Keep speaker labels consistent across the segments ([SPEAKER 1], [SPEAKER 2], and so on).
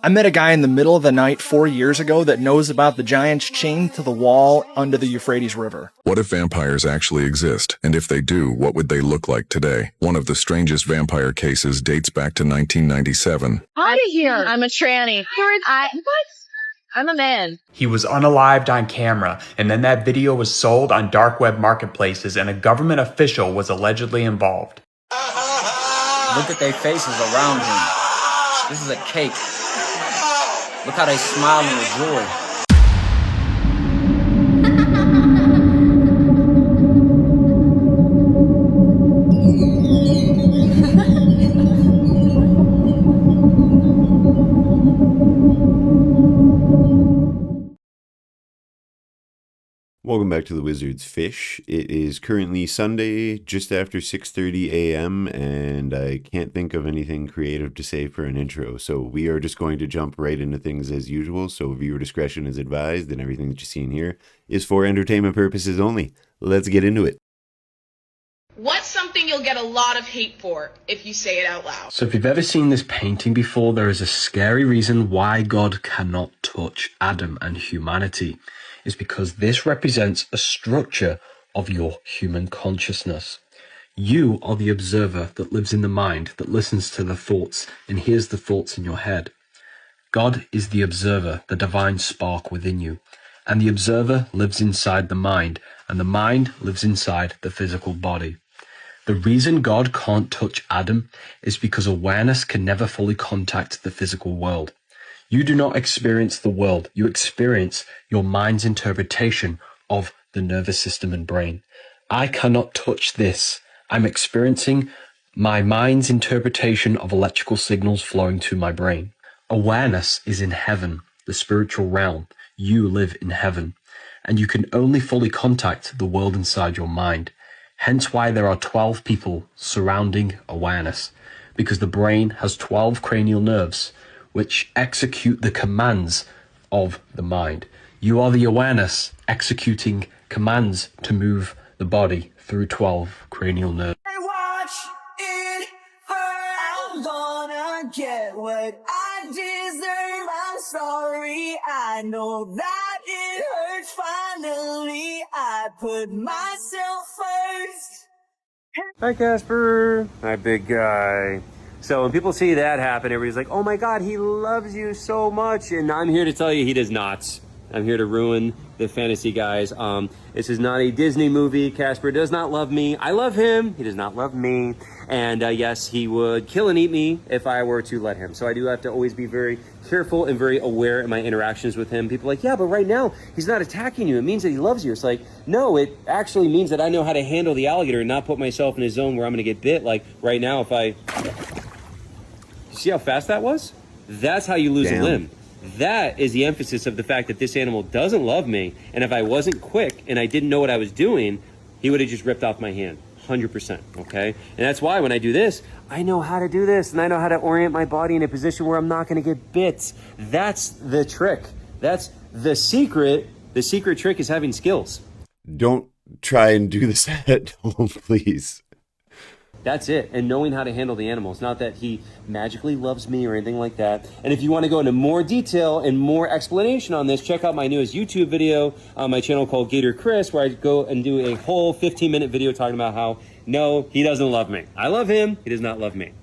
[SPEAKER 1] I met a guy in the middle of the night 4 years ago that knows about the giants chained to the wall under the Euphrates River.
[SPEAKER 2] What if vampires actually exist? And if they do, what would they look like today? One of the strangest vampire cases dates back to 1997.
[SPEAKER 3] Out of here. I'm a tranny. I'm a man.
[SPEAKER 4] He was unalived on camera, and then that video was sold on dark web marketplaces, and a government official was allegedly involved.
[SPEAKER 5] Look at their faces around him. This is a cake. Look how they smile with joy.
[SPEAKER 6] Welcome back to the Wizard's Fish. It is currently Sunday, just after 6:30 a.m., and I can't think of anything creative to say for an intro, so we are just going to jump right into things as usual, so viewer discretion is advised, and everything that you see in here is for entertainment purposes only. Let's get into it.
[SPEAKER 7] What's something you'll get a lot of hate for if you say it out loud?
[SPEAKER 8] So if you've ever seen this painting before, there is a scary reason why God cannot touch Adam and humanity. Is because this represents a structure of your human consciousness. You are the observer that lives in the mind, that listens to the thoughts and hears the thoughts in your head. God is the observer, the divine spark within you. And the observer lives inside the mind, and the mind lives inside the physical body. The reason God can't touch Adam is because awareness can never fully contact the physical world. You do not experience the world, you experience your mind's interpretation of the nervous system and brain. I cannot touch this. I'm experiencing my mind's interpretation of electrical signals flowing to my brain. Awareness is in heaven, the spiritual realm. You live in heaven, and you can only fully contact the world inside your mind. Hence why there are 12 people surrounding awareness, because the brain has 12 cranial nerves, which execute the commands of the mind. You are the awareness executing commands to move the body through 12 cranial nerves.
[SPEAKER 9] Watch it for I'm gonna get what I deserve. I'm sorry, I know that it hurts. Finally, I put myself first.
[SPEAKER 10] Hi, Casper. Hi, big guy. So when people see that happen, everybody's like, oh my God, he loves you so much. And I'm here to tell you he does not. I'm here to ruin the fantasy guys. This is not a Disney movie. Casper does not love me. I love him. He does not love me. And yes, he would kill and eat me if I were to let him. So I do have to always be very careful and very aware in my interactions with him. People are like, yeah, but right now he's not attacking you. It means that he loves you. It's like, no, it actually means that I know how to handle the alligator and not put myself in a zone where I'm going to get bit. Like right now, if I... See how fast that was? That's how you lose a limb. That is the emphasis of the fact that this animal doesn't love me. And if I wasn't quick and I didn't know what I was doing, he would have just ripped off my hand. 100%. Okay? And that's why when I do this, I know how to do this. And I know how to orient my body in a position where I'm not going to get bit. That's the trick. That's the secret. The secret trick is having skills.
[SPEAKER 6] Don't try and do this at home, please.
[SPEAKER 10] That's it. And knowing how to handle the animals. Not that he magically loves me or anything like that. And if you want to go into more detail and more explanation on this, check out my newest YouTube video on my channel called Gator Chris, where I go and do a whole 15-minute video talking about how, no, he doesn't love me. I love him. He does not love me.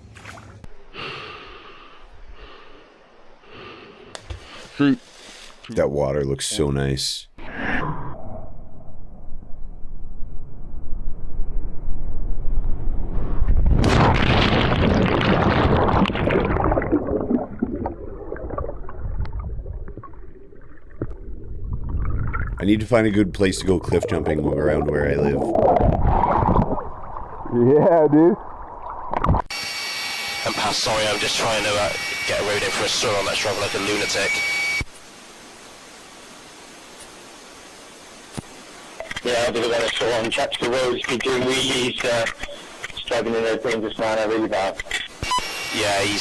[SPEAKER 6] That water looks so nice. I need to find a good place to go cliff jumping around where I live.
[SPEAKER 11] Yeah, dude.
[SPEAKER 12] Sorry, I'm just trying to get a road in for a swim. I'm struggling like a lunatic.
[SPEAKER 11] Yeah, I'll be the one that's so on traps the roads, be doing wheelies, struggling in those things, this man, really bad.
[SPEAKER 12] Yeah, he's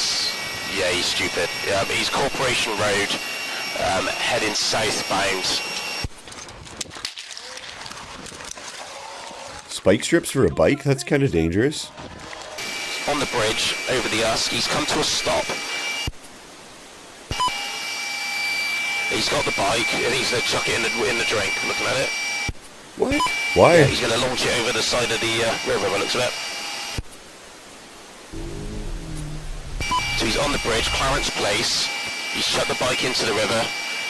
[SPEAKER 12] stupid. Yeah, but he's Corporation Road, heading southbound.
[SPEAKER 6] Spike strips for a bike? That's kind of dangerous.
[SPEAKER 12] On the bridge, over the Usk, he's come to a stop. He's got the bike and he's going to chuck it in the drink. Looking at it.
[SPEAKER 6] What? Why?
[SPEAKER 12] Yeah, he's going to launch it over the side of the river by the looks of it. So he's on the bridge, Clarence Place. He's shut the bike into the river.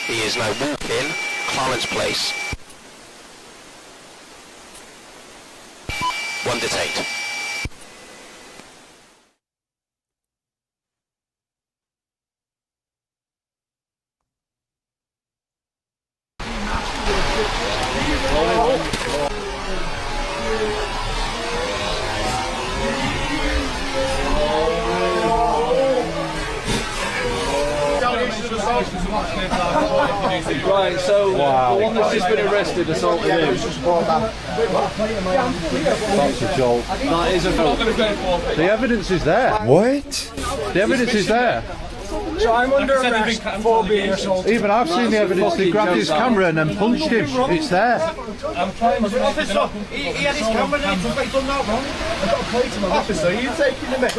[SPEAKER 12] He is now walking Clarence Place. 1 detained.
[SPEAKER 13] Right, so the one that's just been arrested assaulted him.
[SPEAKER 14] That's a joke.
[SPEAKER 13] That is a joke.
[SPEAKER 14] The evidence is there.
[SPEAKER 6] What?
[SPEAKER 14] The evidence is there.
[SPEAKER 13] So I'm under arrest for being assaulted.
[SPEAKER 14] Even I've seen the evidence. They grabbed his camera and then punched him. It's there.
[SPEAKER 13] I'm trying to officer, he had his camera and he took it done that wrong. I've got a plate to my officer. Are you taking the mic?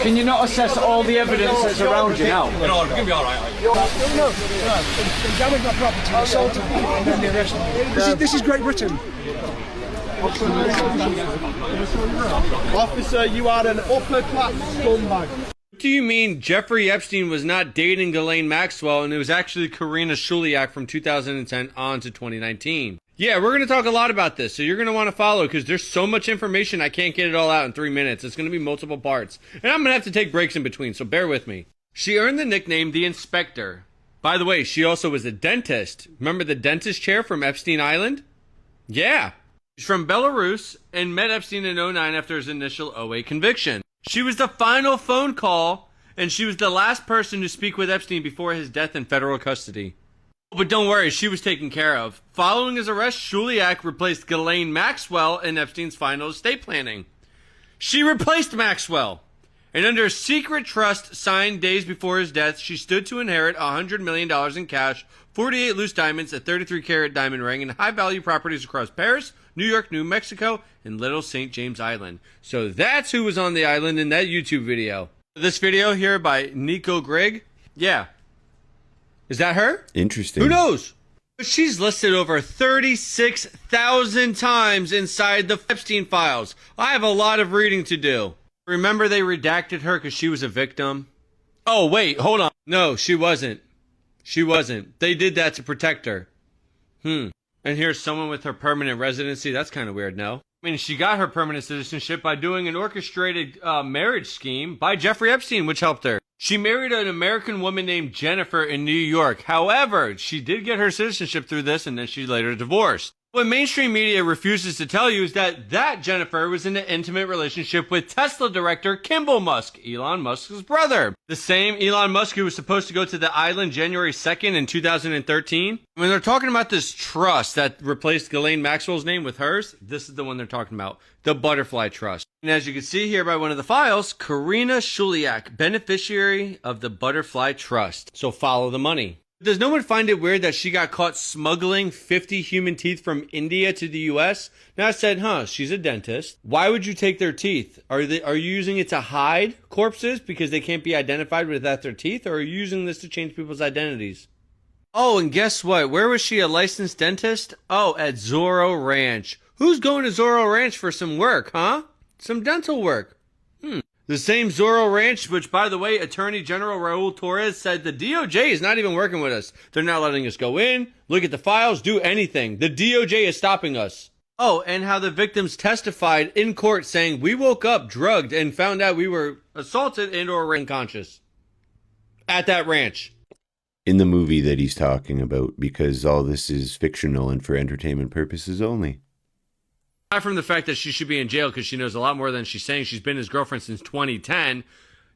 [SPEAKER 13] Can you not assess all the evidence that's around you now? No, it's going to be alright. No. They damaged my property, assaulted me, and then they arrested me. This is Great Britain. Officer, you are an upper class scumbag.
[SPEAKER 15] What do you mean Jeffrey Epstein was not dating Ghislaine Maxwell and it was actually Karina Shuliak from 2010 on to 2019? Yeah, we're going to talk a lot about this, so you're going to want to follow because there's so much information I can't get it all out in 3 minutes. It's going to be multiple parts. And I'm going to have to take breaks in between, so bear with me. She earned the nickname The Inspector. By the way, she also was a dentist. Remember the dentist chair from Epstein Island? Yeah. She's from Belarus and met Epstein in 2009 after his initial 2008 conviction. She was the final phone call, and she was the last person to speak with Epstein before his death in federal custody. But don't worry, she was taken care of. Following his arrest, Shuliak replaced Ghislaine Maxwell in Epstein's final estate planning. She replaced Maxwell, and under a secret trust signed days before his death, she stood to inherit $100 million in cash, 48 loose diamonds, a 33-carat diamond ring, and high-value properties across Paris, New York, New Mexico, and Little St. James Island. So that's who was on the island in that YouTube video. This video here by Nico Grigg, yeah. Is that her?
[SPEAKER 6] Interesting.
[SPEAKER 15] Who knows? But she's listed over 36,000 times inside the Epstein files. I have a lot of reading to do. Remember they redacted her because she was a victim? Oh, wait, hold on. No, she wasn't. She wasn't. They did that to protect her. And here's someone with her permanent residency. That's kind of weird, no? I mean, she got her permanent citizenship by doing an orchestrated marriage scheme by Jeffrey Epstein, which helped her. She married an American woman named Jennifer in New York. However, she did get her citizenship through this, and then she later divorced. What mainstream media refuses to tell you is that Jennifer was in an intimate relationship with Tesla director Kimball Musk, Elon Musk's brother. The same Elon Musk who was supposed to go to the island January 2nd in 2013. When they're talking about this trust that replaced Ghislaine Maxwell's name with hers, this is the one they're talking about, the Butterfly Trust. And as you can see here by one of the files, Karina Shuliak, beneficiary of the Butterfly Trust. So follow the money. Does no one find it weird that she got caught smuggling 50 human teeth from India to the US? Now I said, she's a dentist. Why would you take their teeth? Are you using it to hide corpses because they can't be identified without their teeth? Or are you using this to change people's identities? Oh, and guess what? Where was she a licensed dentist? Oh, at Zorro Ranch. Who's going to Zorro Ranch for some work, huh? Some dental work. The same Zorro Ranch, which, by the way, Attorney General Raul Torres said the DOJ is not even working with us. They're not letting us go in, look at the files, do anything. The DOJ is stopping us. Oh, and how the victims testified in court saying we woke up drugged and found out we were assaulted and or unconscious at that ranch.
[SPEAKER 6] In the movie that he's talking about, because all this is fictional and for entertainment purposes only.
[SPEAKER 15] Aside from the fact that she should be in jail because she knows a lot more than she's saying. She's been his girlfriend since 2010.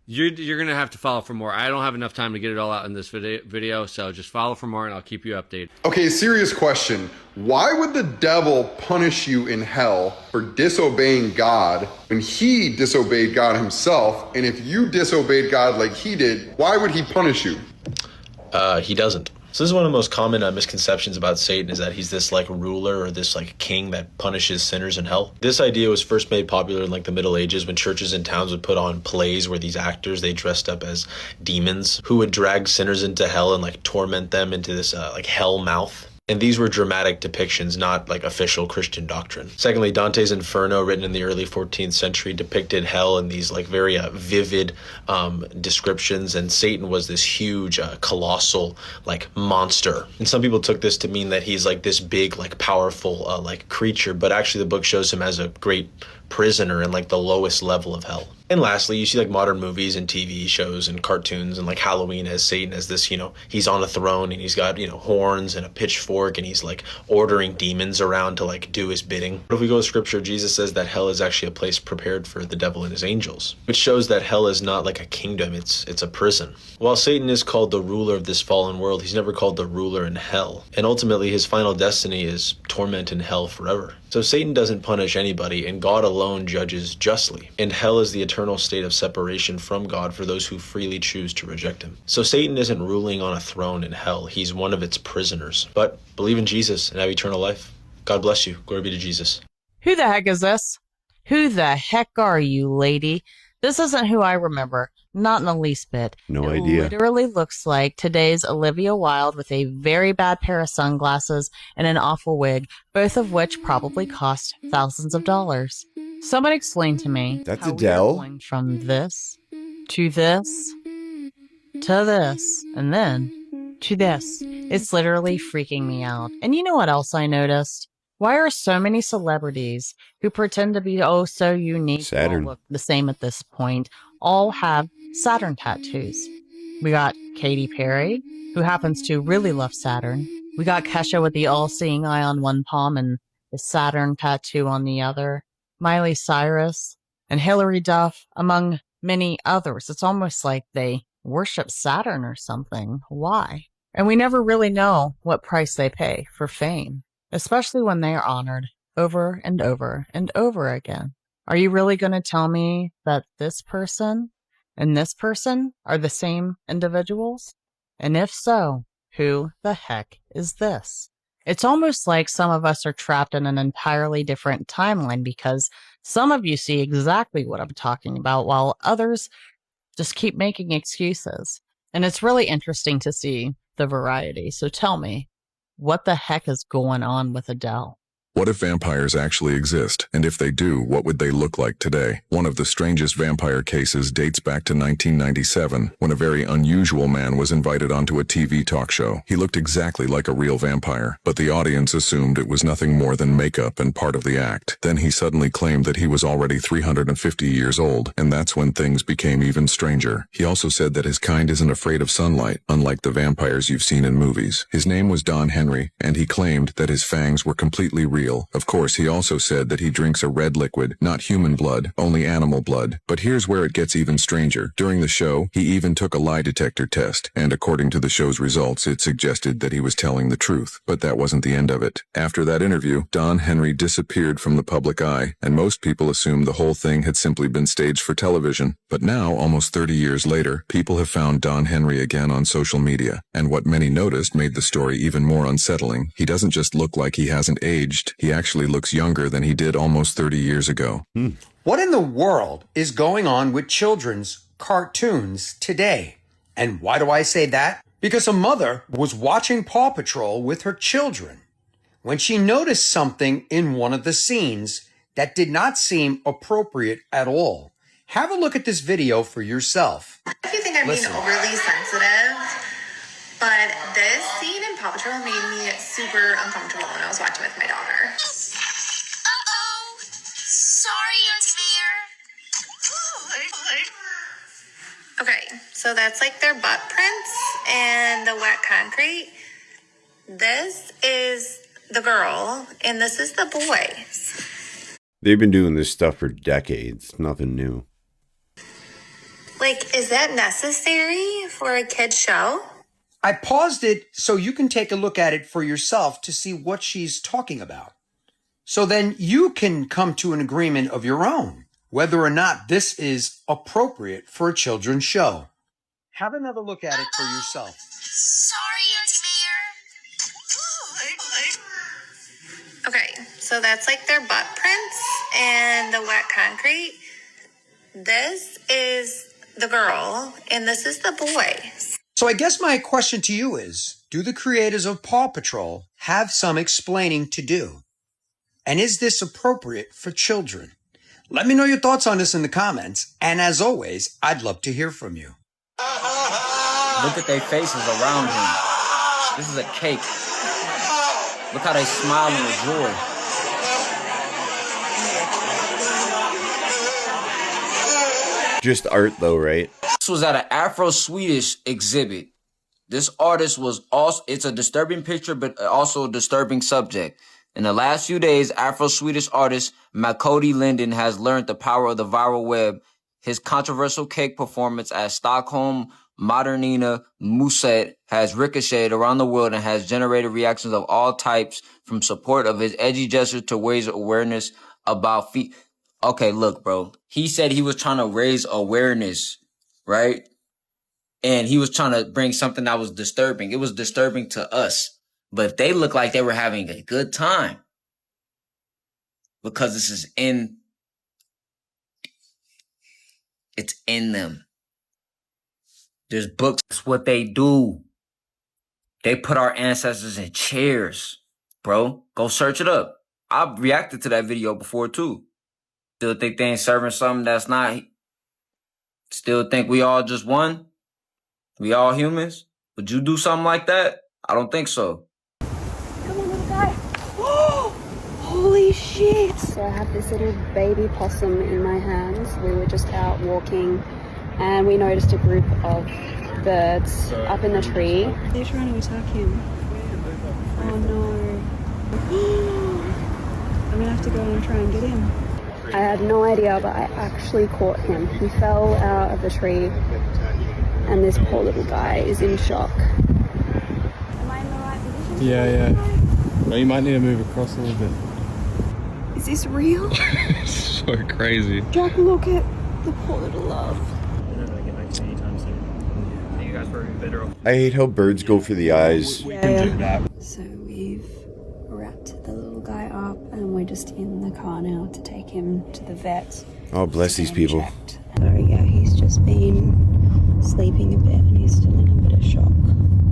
[SPEAKER 15] You're going to have to follow for more. I don't have enough time to get it all out in this video, so just follow for more and I'll keep you updated.
[SPEAKER 16] Okay, serious question. Why would the devil punish you in hell for disobeying God when he disobeyed God himself? And if you disobeyed God like he did, why would he punish you?
[SPEAKER 12] He doesn't.
[SPEAKER 17] So this is one of the most common misconceptions about Satan, is that he's this like ruler or this like king that punishes sinners in hell. This idea was first made popular in like the Middle Ages, when churches and towns would put on plays where these actors, they dressed up as demons who would drag sinners into hell and like torment them into this like hell mouth. And these were dramatic depictions, not like official Christian doctrine. Secondly, Dante's Inferno, written in the early 14th century, depicted hell in these like very vivid descriptions. And Satan was this huge, colossal like monster. And some people took this to mean that he's like this big, like powerful like creature. But actually the book shows him as a great prisoner in like the lowest level of hell. And lastly, you see like modern movies and TV shows and cartoons and like Halloween as Satan as this, he's on a throne and he's got, horns and a pitchfork and he's like ordering demons around to like do his bidding. But if we go to scripture, Jesus says that hell is actually a place prepared for the devil and his angels, which shows that hell is not like a kingdom, it's a prison. While Satan is called the ruler of this fallen world, he's never called the ruler in hell. And ultimately his final destiny is torment in hell forever. So Satan doesn't punish anybody, and God alone judges justly. And hell is the eternal state of separation from God for those who freely choose to reject him. So Satan isn't ruling on a throne in hell. He's one of its prisoners. But believe in Jesus and have eternal life. God bless you. Glory be to Jesus.
[SPEAKER 18] Who the heck is this? Who the heck are you, lady? This isn't who I remember. Not in the least bit.
[SPEAKER 6] No idea.
[SPEAKER 18] It literally looks like today's Olivia Wilde with a very bad pair of sunglasses and an awful wig, both of which probably cost thousands of dollars. Someone explain to me.
[SPEAKER 6] That's
[SPEAKER 18] how
[SPEAKER 6] Adele?
[SPEAKER 18] we are going from this, to this, to this, and then to this. It's literally freaking me out. And you know what else I noticed? Why are so many celebrities who pretend to be so unique,
[SPEAKER 6] Saturn.
[SPEAKER 18] all look the same at this point, all have Saturn tattoos? We got Katy Perry, who happens to really love Saturn. We got Kesha with the all-seeing eye on one palm and the Saturn tattoo on the other. Miley Cyrus and Hilary Duff, among many others. It's almost like they worship Saturn or something. Why? And we never really know what price they pay for fame, especially when they are honored over and over and over again. Are you really going to tell me that this person and this person are the same individuals? And if so, who the heck is this? It's almost like some of us are trapped in an entirely different timeline, because some of you see exactly what I'm talking about, while others just keep making excuses. And it's really interesting to see the variety. So tell me, what the heck is going on with Adele?
[SPEAKER 2] What if vampires actually exist? And if they do, what would they look like today? One of the strangest vampire cases dates back to 1997, when a very unusual man was invited onto a TV talk show. He looked exactly like a real vampire, but the audience assumed it was nothing more than makeup and part of the act. Then he suddenly claimed that he was already 350 years old, and that's when things became even stranger. He also said that his kind isn't afraid of sunlight, unlike the vampires you've seen in movies. His name was Don Henry, and he claimed that his fangs were completely real. Of course, he also said that he drinks a red liquid, not human blood, only animal blood. But here's where it gets even stranger. During the show, he even took a lie detector test, and according to the show's results, it suggested that he was telling the truth. But that wasn't the end of it. After that interview, Don Henry disappeared from the public eye, and most people assumed the whole thing had simply been staged for television. But now, almost 30 years later, people have found Don Henry again on social media. And what many noticed made the story even more unsettling. He doesn't just look like he hasn't aged. He actually looks younger than he did almost 30 years ago.
[SPEAKER 19] What in the world is going on with children's cartoons today? And why do I say that? Because a mother was watching Paw Patrol with her children when she noticed something in one of the scenes that did not seem appropriate at all. Have a look at this video for yourself.
[SPEAKER 20] If you think I'm being overly sensitive, but this scene in Paw Patrol made me super uncomfortable when I was watching with my daughter.
[SPEAKER 21] Uh-oh. Sorry, Auntie Mayor.
[SPEAKER 20] Okay, so that's like their butt prints and the wet concrete. This is the girl, and this is the boys.
[SPEAKER 6] They've been doing this stuff for decades. Nothing new.
[SPEAKER 20] Like, is that necessary for a kid's show?
[SPEAKER 19] I paused it so you can take a look at it for yourself to see what she's talking about. So then you can come to an agreement of your own, whether or not this is appropriate for a children's show. Have another look at it for yourself.
[SPEAKER 21] Sorry, Auntie Mayor.
[SPEAKER 20] So that's like their butt prints and the wet concrete. This is the girl, and this is the boy.
[SPEAKER 19] So I guess my question to you is, do the creators of Paw Patrol have some explaining to do? And is this appropriate for children? Let me know your thoughts on this in the comments. And as always, I'd love to hear from you.
[SPEAKER 5] Look at their faces around him. This is a cake. Look how they smiling with joy.
[SPEAKER 6] Just art though, right?
[SPEAKER 5] This was at an Afro-Swedish exhibit. This artist was also, it's a disturbing picture, but also a disturbing subject. In the last few days, Afro-Swedish artist Makodi Linden has learned the power of the viral web. His controversial cake performance at Stockholm Modernina Museet has ricocheted around the world and has generated reactions of all types, from support of his edgy gesture to raise awareness about Okay, look, bro. He said he was trying to raise awareness, right? And he was trying to bring something that was disturbing. It was disturbing to us. But they look like they were having a good time. Because this is it's in them. There's books. It's what they do. They put our ancestors in chairs, bro. Go search it up. I reacted to that video before too. Still think they ain't serving something that's not. Still think we all just one? We all humans? Would you do something like that? I don't think so.
[SPEAKER 1] Come on, little guy. Oh, holy shit. So I have this little baby possum in my hands. We were just out walking and we noticed a group of birds up in the tree. They're trying to attack him. Oh no. I'm gonna have to go and try and get him. I had no idea, but I actually caught him. He fell out of the tree and this poor little guy is in shock. Am I in the right position?
[SPEAKER 22] Yeah. Well, you might need to move across a little bit.
[SPEAKER 1] Is this real?
[SPEAKER 22] It's so crazy.
[SPEAKER 1] Jack, look at the poor little love.
[SPEAKER 6] I hate how birds go for the eyes.
[SPEAKER 1] Yeah. So we've wrapped the little guy up and we're just in the car now to take him to the vet.
[SPEAKER 6] Oh, bless these people.
[SPEAKER 1] So yeah, he's just been sleeping a bit and he's still in a bit of shock.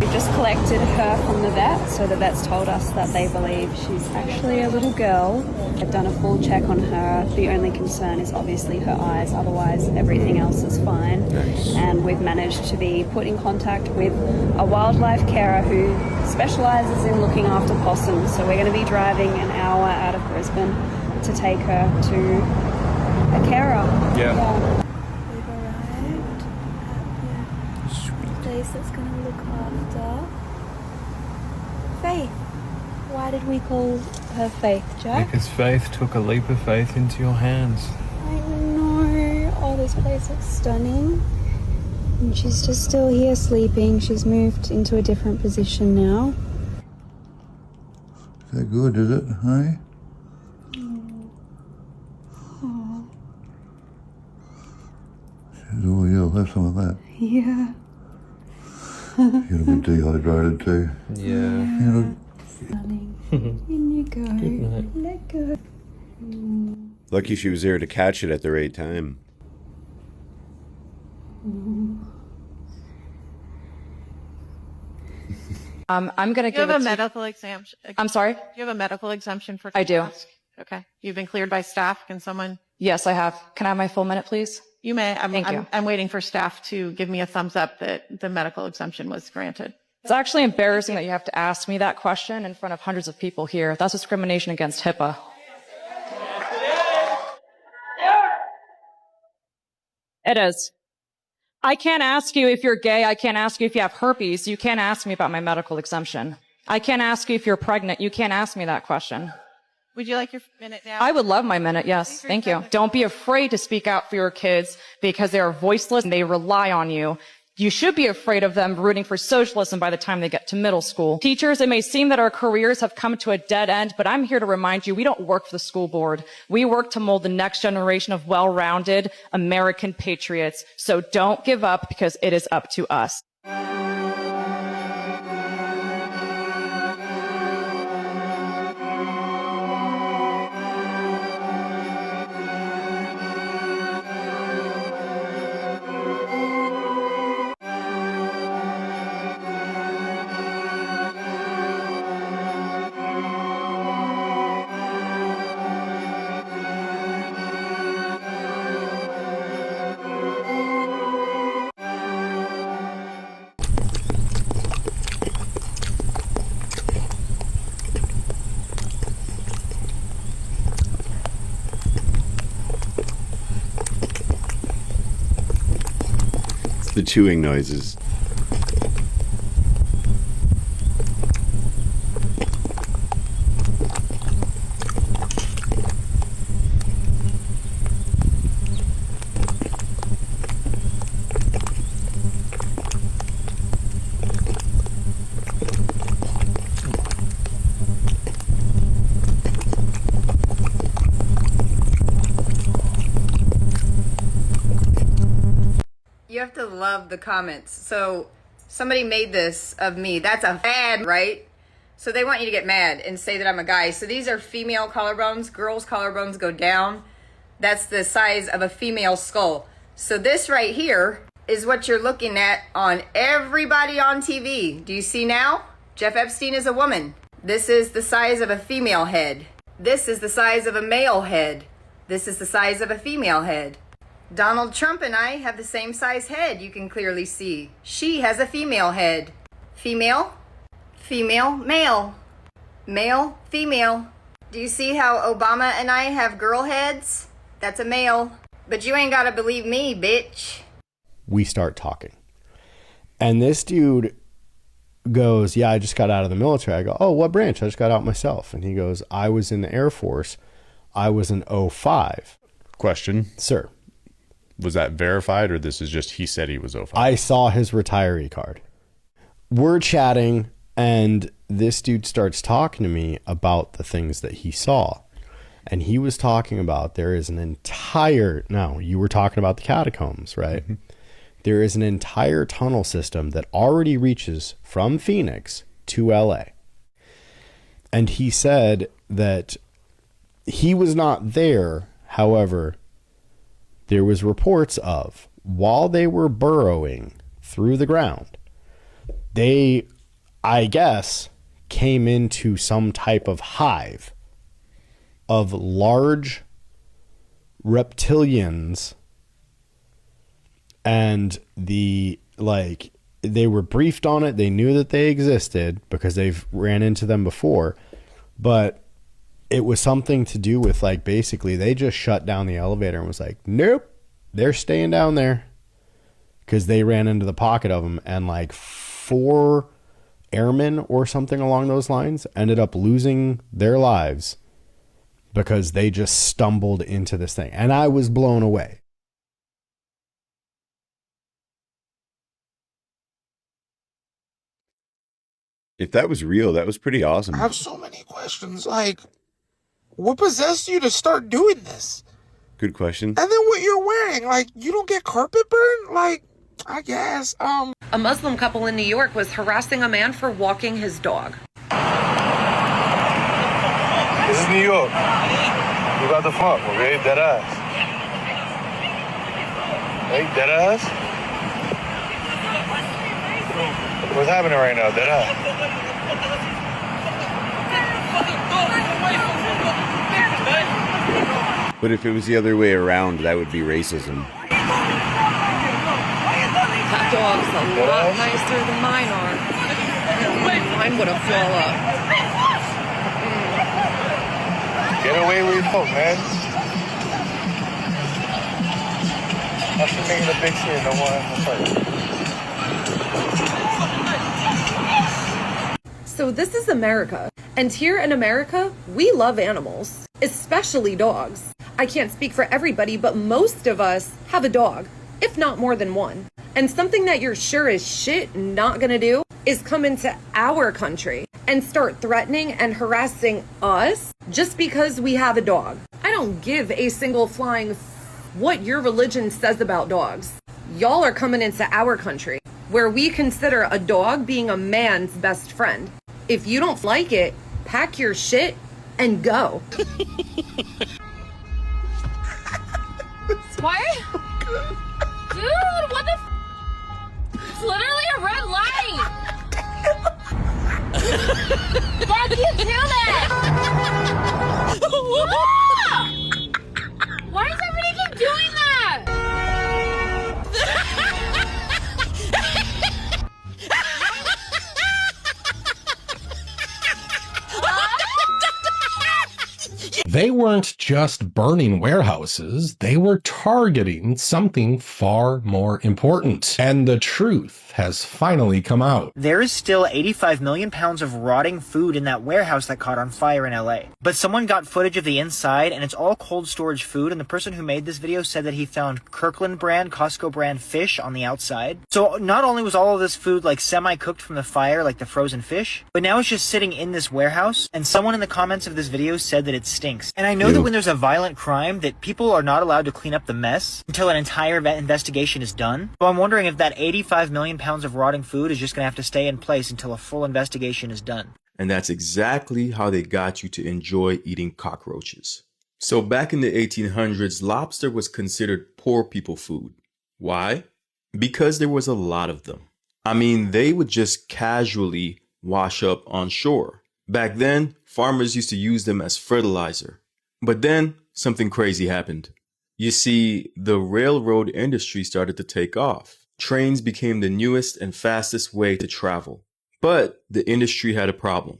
[SPEAKER 1] We just collected her from the vet, so the vet's told us that they believe she's actually a little girl. They've done a full check on her. The only concern is obviously her eyes, otherwise everything else is fine.
[SPEAKER 6] Nice.
[SPEAKER 1] And we've managed to be put in contact with a wildlife carer who specialises in looking after possums. So we're going to be driving an hour out of Brisbane to take her to a carer.
[SPEAKER 22] Yeah.
[SPEAKER 1] We've arrived at the place that's going to look after Faith. Why did we call her Faith, Jack?
[SPEAKER 22] Because Faith took a leap of faith into your hands.
[SPEAKER 1] I know. Oh, this place looks stunning. And she's just still here sleeping. She's moved into a different position now.
[SPEAKER 14] Is that good, is it? Hey?
[SPEAKER 1] Oh,
[SPEAKER 14] Oh, yeah, I'll have some of that.
[SPEAKER 1] yeah.
[SPEAKER 14] You're a bit dehydrated too.
[SPEAKER 22] Yeah.
[SPEAKER 14] You know,
[SPEAKER 1] Darling. In you go.
[SPEAKER 22] night.
[SPEAKER 1] Let go.
[SPEAKER 6] Lucky she was there to catch it at the right time.
[SPEAKER 23] I'm going to
[SPEAKER 24] Do you
[SPEAKER 23] give
[SPEAKER 24] have
[SPEAKER 23] it
[SPEAKER 24] a
[SPEAKER 23] to...
[SPEAKER 24] medical exemption?
[SPEAKER 23] I'm sorry?
[SPEAKER 24] Do you have a medical exemption for
[SPEAKER 23] I do.
[SPEAKER 24] task? Okay. You've been cleared by staff. Can someone?
[SPEAKER 23] Yes, I have. Can I have my full minute, please?
[SPEAKER 24] You may.
[SPEAKER 23] Thank you.
[SPEAKER 24] I'm waiting for staff to give me a thumbs up that the medical exemption was granted.
[SPEAKER 23] It's actually embarrassing that you have to ask me that question in front of hundreds of people here. That's discrimination against HIPAA. It is. I can't ask you if you're gay. I can't ask you if you have herpes. You can't ask me about my medical exemption. I can't ask you if you're pregnant. You can't ask me that question.
[SPEAKER 24] Would you like your minute now?
[SPEAKER 23] I would love my minute, yes. Thank you. Don't be afraid to speak out for your kids because they are voiceless and they rely on you. You should be afraid of them rooting for socialism by the time they get to middle school. Teachers, it may seem that our careers have come to a dead end, but I'm here to remind you we don't work for the school board. We work to mold the next generation of well-rounded American patriots. So don't give up because it is up to us.
[SPEAKER 6] chewing noises.
[SPEAKER 3] You have to love the comments. So somebody made this of me. That's a fad, right? So they want you to get mad and say that I'm a guy. So these are female collarbones. Girls' collarbones go down. That's the size of a female skull. So this right here is what you're looking at on everybody on TV. Do you see now? Jeff Epstein is a woman. This is the size of a female head. This is the size of a male head. This is the size of a female head. Donald Trump and I have the same size head, you can clearly see. She has a female head. Female, female, male. Male, female. Do you see how Obama and I have girl heads? That's a male. But you ain't gotta believe me, bitch.
[SPEAKER 4] We start talking. And this dude goes, yeah, I just got out of the military. I go, oh, what branch? I just got out myself. And he goes, I was in the Air Force. I was in 05.
[SPEAKER 7] Question.
[SPEAKER 4] Sir.
[SPEAKER 7] Was that verified, or this is just he said he was 05?
[SPEAKER 4] I saw his retiree card. We're chatting, and this dude starts talking to me about the things that he saw. And he was talking about there is an entire... Now, you were talking about the catacombs, right? Mm-hmm. There is an entire tunnel system that already reaches from Phoenix to LA. And he said that he was not there, however... There was reports of, while they were burrowing through the ground, they, I guess, came into some type of hive of large reptilians, and they were briefed on it. They knew that they existed because they've ran into them before, but it was something to do with, like, basically they just shut down the elevator and was like, nope, they're staying down there, because they ran into the pocket of them, and like 4 airmen or something along those lines ended up losing their lives because they just stumbled into this thing. And I was blown away.
[SPEAKER 6] If that was real, that was pretty awesome.
[SPEAKER 8] I have so many questions. Like, what possessed you to start doing this?
[SPEAKER 6] Good question.
[SPEAKER 8] And then what you're wearing, like, you don't get carpet burn? Like, I guess,
[SPEAKER 25] A Muslim couple in New York was harassing a man for walking his dog.
[SPEAKER 26] This is New York. You got the fuck, okay? Dead ass. Hey, dead ass? What's happening right now, dead ass?
[SPEAKER 6] But if it was the other way around, that would be racism.
[SPEAKER 25] That dog's a lot nicer than mine are. Mine would have fall up.
[SPEAKER 26] Get away with your folk, man. That's the making a big scene, no one.
[SPEAKER 23] So this is America. And here in America, we love animals, especially dogs. I can't speak for everybody, but most of us have a dog, if not more than one. And something that you're sure as shit not gonna do is come into our country and start threatening and harassing us just because we have a dog. I don't give a single flying what your religion says about dogs. Y'all are coming into our country where we consider a dog being a man's best friend. If you don't like it, pack your shit and go.
[SPEAKER 21] Why? Dude, what the It's literally a red light! Dad, you do that! Why does everybody keep doing that?
[SPEAKER 9] they weren't just burning warehouses, they were targeting something far more important. And the truth has finally come out.
[SPEAKER 10] There is still 85 million pounds of rotting food in that warehouse that caught on fire in LA. But someone got footage of the inside, and it's all cold storage food, and the person who made this video said that he found Kirkland brand, Costco brand fish on the outside. So not only was all of this food like semi-cooked from the fire, like the frozen fish, but now it's just sitting in this warehouse, and someone in the comments of this video said that it stinks. And I know that when there's a violent crime, that people are not allowed to clean up the mess until an entire investigation is done. So I'm wondering if that 85 million pounds of rotting food is just going to have to stay in place until a full investigation is done.
[SPEAKER 11] And that's exactly how they got you to enjoy eating cockroaches. So back in the 1800s, lobster was considered poor people food. Why? Because there was a lot of them. I mean, they would just casually wash up on shore. Back then, farmers used to use them as fertilizer. But then something crazy happened. You see, the railroad industry started to take off. Trains became the newest and fastest way to travel. But the industry had a problem.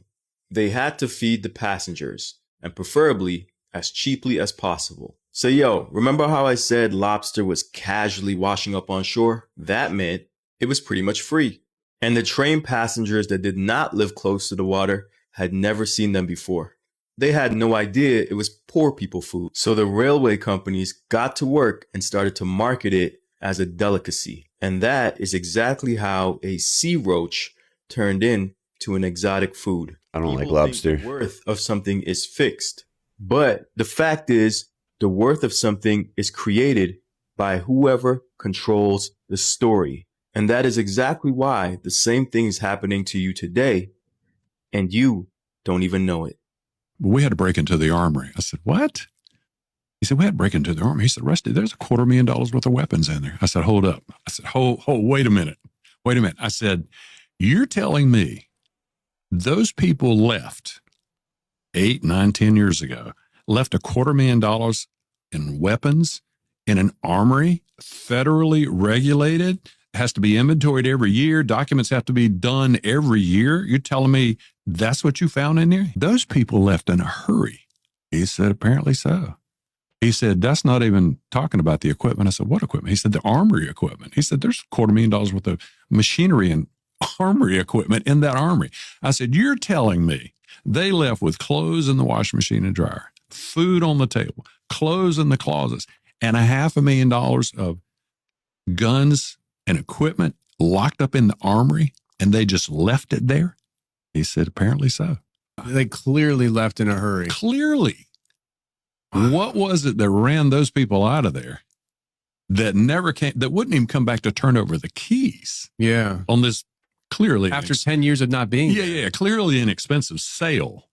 [SPEAKER 11] They had to feed the passengers, and preferably as cheaply as possible. So yo, remember how I said lobster was casually washing up on shore? That meant it was pretty much free. And the train passengers that did not live close to the water had never seen them before. They had no idea it was poor people food. So the railway companies got to work and started to market it as a delicacy. And that is exactly how a sea roach turned into an exotic food.
[SPEAKER 6] I don't like
[SPEAKER 11] People
[SPEAKER 6] lobster.
[SPEAKER 11] think the worth of something is fixed. But the fact is, the worth of something is created by whoever controls the story. And that is exactly why the same thing is happening to you today, and you don't even know it.
[SPEAKER 13] We had to break into the armory. I said, what? He said, we had to break into the armory. He said, Rusty, there's $250,000 worth of weapons in there. I said, hold up. I said, wait a minute. Wait a minute. I said, you're telling me those people left 8, 9, 10 years ago, left $250,000 in weapons in an armory, federally regulated, has to be inventoried every year, documents have to be done every year. You're telling me that's what you found in there? Those people left in a hurry. He said, apparently so. He said, that's not even talking about the equipment. I said, what equipment? He said, the armory equipment. He said, there's $250,000 worth of machinery and armory equipment in that armory. I said, you're telling me they left with clothes in the washing machine and dryer, food on the table, clothes in the closets, and $500,000 of guns and equipment locked up in the armory, and they just left it there? He said, apparently so.
[SPEAKER 15] They clearly left in a hurry.
[SPEAKER 13] Clearly. What was it that ran those people out of there that never came, that wouldn't even come back to turn over the keys?
[SPEAKER 15] Yeah.
[SPEAKER 13] On this clearly.
[SPEAKER 15] After 10 years of not being there.
[SPEAKER 13] Yeah, clearly an expensive sale.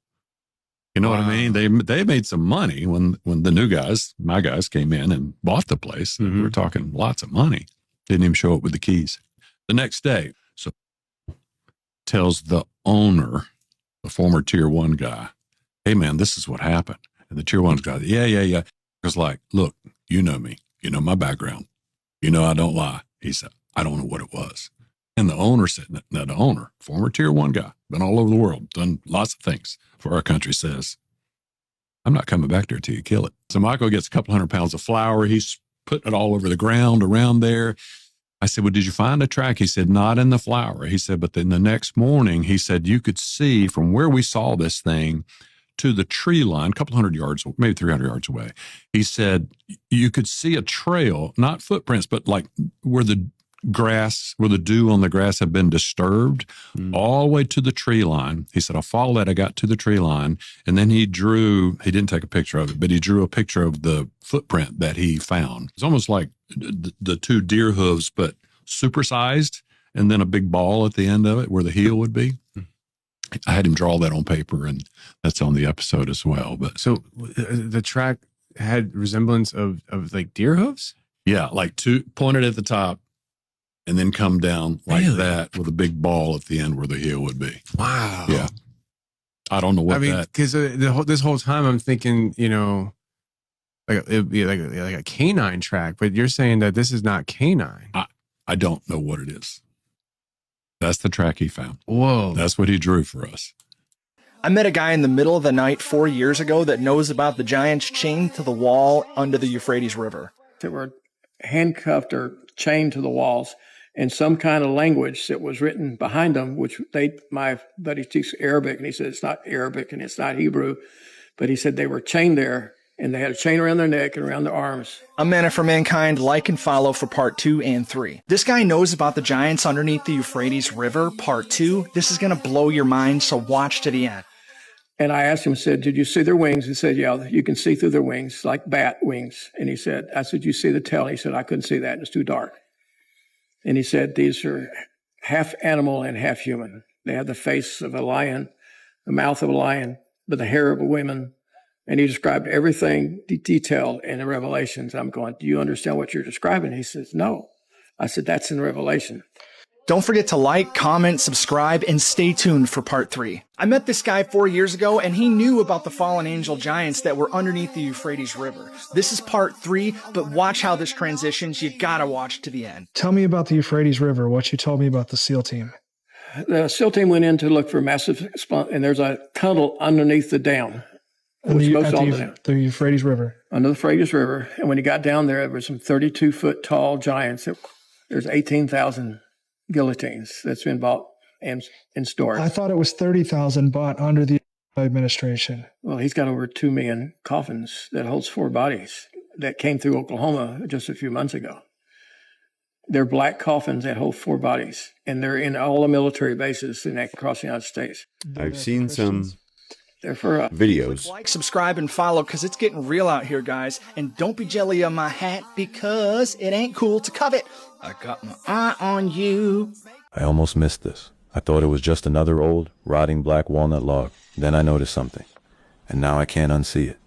[SPEAKER 13] You know what I mean? They made some money when the new guys, my guys, came in and bought the place. We were talking lots of money. Didn't even show up with the keys. The next day, so tells the owner, the former Tier 1 guy, hey man, this is what happened. And the Tier 1 guy, yeah. He was like, look, you know me. You know my background. You know I don't lie. He said, I don't know what it was. And the owner said, now the owner, former Tier 1 guy, been all over the world, done lots of things for our country, says, I'm not coming back there till you kill it. So Michael gets a couple 100 pounds of flour. He's putting it all over the ground around there. I said, well, did you find a track? He said, not in the flour. He said, but then the next morning, he said, you could see from where we saw this thing to the tree line, a couple 100 yards, maybe 300 yards away. He said, you could see a trail, not footprints, but like where the grass, where the dew on the grass had been disturbed, all the way to the tree line. He said, I'll follow that. I got to the tree line. And then he didn't take a picture of it, but he drew a picture of the footprint that he found. It's almost like the two deer hooves, but supersized, and then a big ball at the end of it where the heel would be. I had him draw that on paper, and that's on the episode as well. But
[SPEAKER 15] so the track had resemblance of like deer hooves?
[SPEAKER 13] Yeah, like two pointed at the top, and then come down like that with a big ball at the end where the heel would be.
[SPEAKER 15] Wow.
[SPEAKER 13] Yeah. I don't know what
[SPEAKER 15] because this whole time I'm thinking, like it'd be like a canine track, but you're saying that this is not canine.
[SPEAKER 13] I don't know what it is. That's the track he found.
[SPEAKER 15] Whoa.
[SPEAKER 13] That's what he drew for us.
[SPEAKER 2] I met a guy in the middle of the night 4 years ago that knows about the giants chained to the wall under the Euphrates River.
[SPEAKER 12] They were handcuffed or chained to the walls in some kind of language that was written behind them, which my buddy speaks Arabic, and he said it's not Arabic and it's not Hebrew, but he said they were chained there, and they had a chain around their neck and around their arms.
[SPEAKER 2] I'm Manna for Mankind. Like and follow for part 2 and 3. This guy knows about the giants underneath the Euphrates River, part 2. This is going to blow your mind, so watch to the end.
[SPEAKER 12] And I asked him, said, did you see their wings? He said, yeah, you can see through their wings, like bat wings. And he said, I said, you see the tail? He said, I couldn't see that. It's too dark. And he said, these are half animal and half human. They have the face of a lion, the mouth of a lion, but the hair of a woman. And he described everything detailed in the Revelations. I'm going, do you understand what you're describing? He says, no. I said, that's in Revelation.
[SPEAKER 2] Don't forget to like, comment, subscribe, and stay tuned for part 3. I met this guy 4 years ago, and he knew about the fallen angel giants that were underneath the Euphrates River. This is part 3, but watch how this transitions. You gotta watch to the end.
[SPEAKER 16] Tell me about the Euphrates River, what you told me about the SEAL team.
[SPEAKER 12] The SEAL team went in to look for massive, and there's a tunnel underneath the dam.
[SPEAKER 16] The Euphrates River.
[SPEAKER 12] Under the Euphrates River. And when he got down there were some 32-foot tall giants. There's 18,000 guillotines that's been bought and stored.
[SPEAKER 16] I thought it was 30,000 bought under the administration.
[SPEAKER 12] Well, he's got over 2 million coffins that holds 4 bodies that came through Oklahoma just a few months ago. They're black coffins that hold 4 bodies, and they're in all the military bases across the United States.
[SPEAKER 6] I've seen some
[SPEAKER 12] They're for
[SPEAKER 6] videos.
[SPEAKER 2] Like, subscribe, and follow, because it's getting real out here, guys. And don't be jelly on my hat, because it ain't cool to covet. I got my eye on you.
[SPEAKER 17] I almost missed this. I thought it was just another old, rotting black walnut log. Then I noticed something, and now I can't unsee it.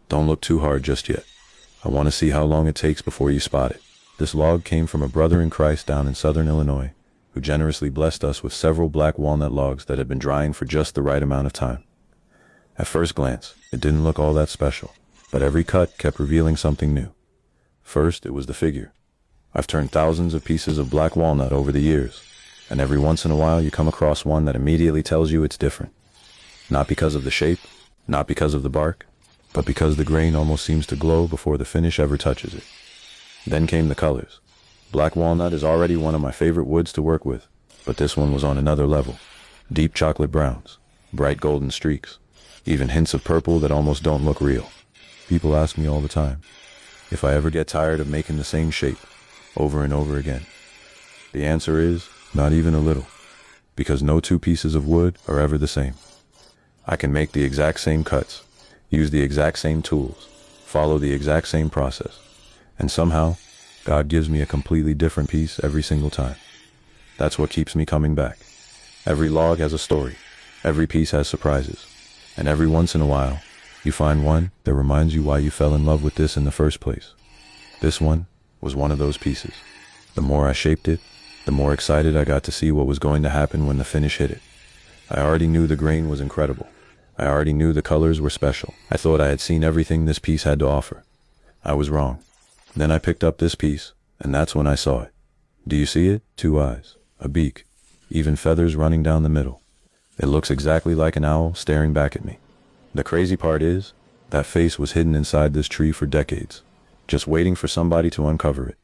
[SPEAKER 17] Don't look too hard just yet. I want to see how long it takes before you spot it. This log came from a brother in Christ down in southern Illinois, who generously blessed us with several black walnut logs that had been drying for just the right amount of time. At first glance, it didn't look all that special, but every cut kept revealing something new. First, it was the figure. I've turned thousands of pieces of black walnut over the years, and every once in a while you come across one that immediately tells you it's different. Not because of the shape, not because of the bark, but because the grain almost seems to glow before the finish ever touches it. Then came the colors. Black walnut is already one of my favorite woods to work with, but this one was on another level. Deep chocolate browns, bright golden streaks, even hints of purple that almost don't look real. People ask me all the time if I ever get tired of making the same shape over and over again. The answer is not even a little, because no 2 pieces of wood are ever the same. I can make the exact same cuts, use the exact same tools, follow the exact same process, and somehow God gives me a completely different piece every single time. That's what keeps me coming back. Every log has a story, every piece has surprises, and every once in a while you find one that reminds you why you fell in love with this in the first place. This one was one of those pieces. The more I shaped it, the more excited I got to see what was going to happen when the finish hit it. I already knew the grain was incredible. I already knew the colors were special. I thought I had seen everything this piece had to offer. I was wrong. Then I picked up this piece, and that's when I saw it. Do you see it? 2 eyes, a beak, even feathers running down the middle. It looks exactly like an owl staring back at me. The crazy part is, that face was hidden inside this tree for decades, just waiting for somebody to uncover it.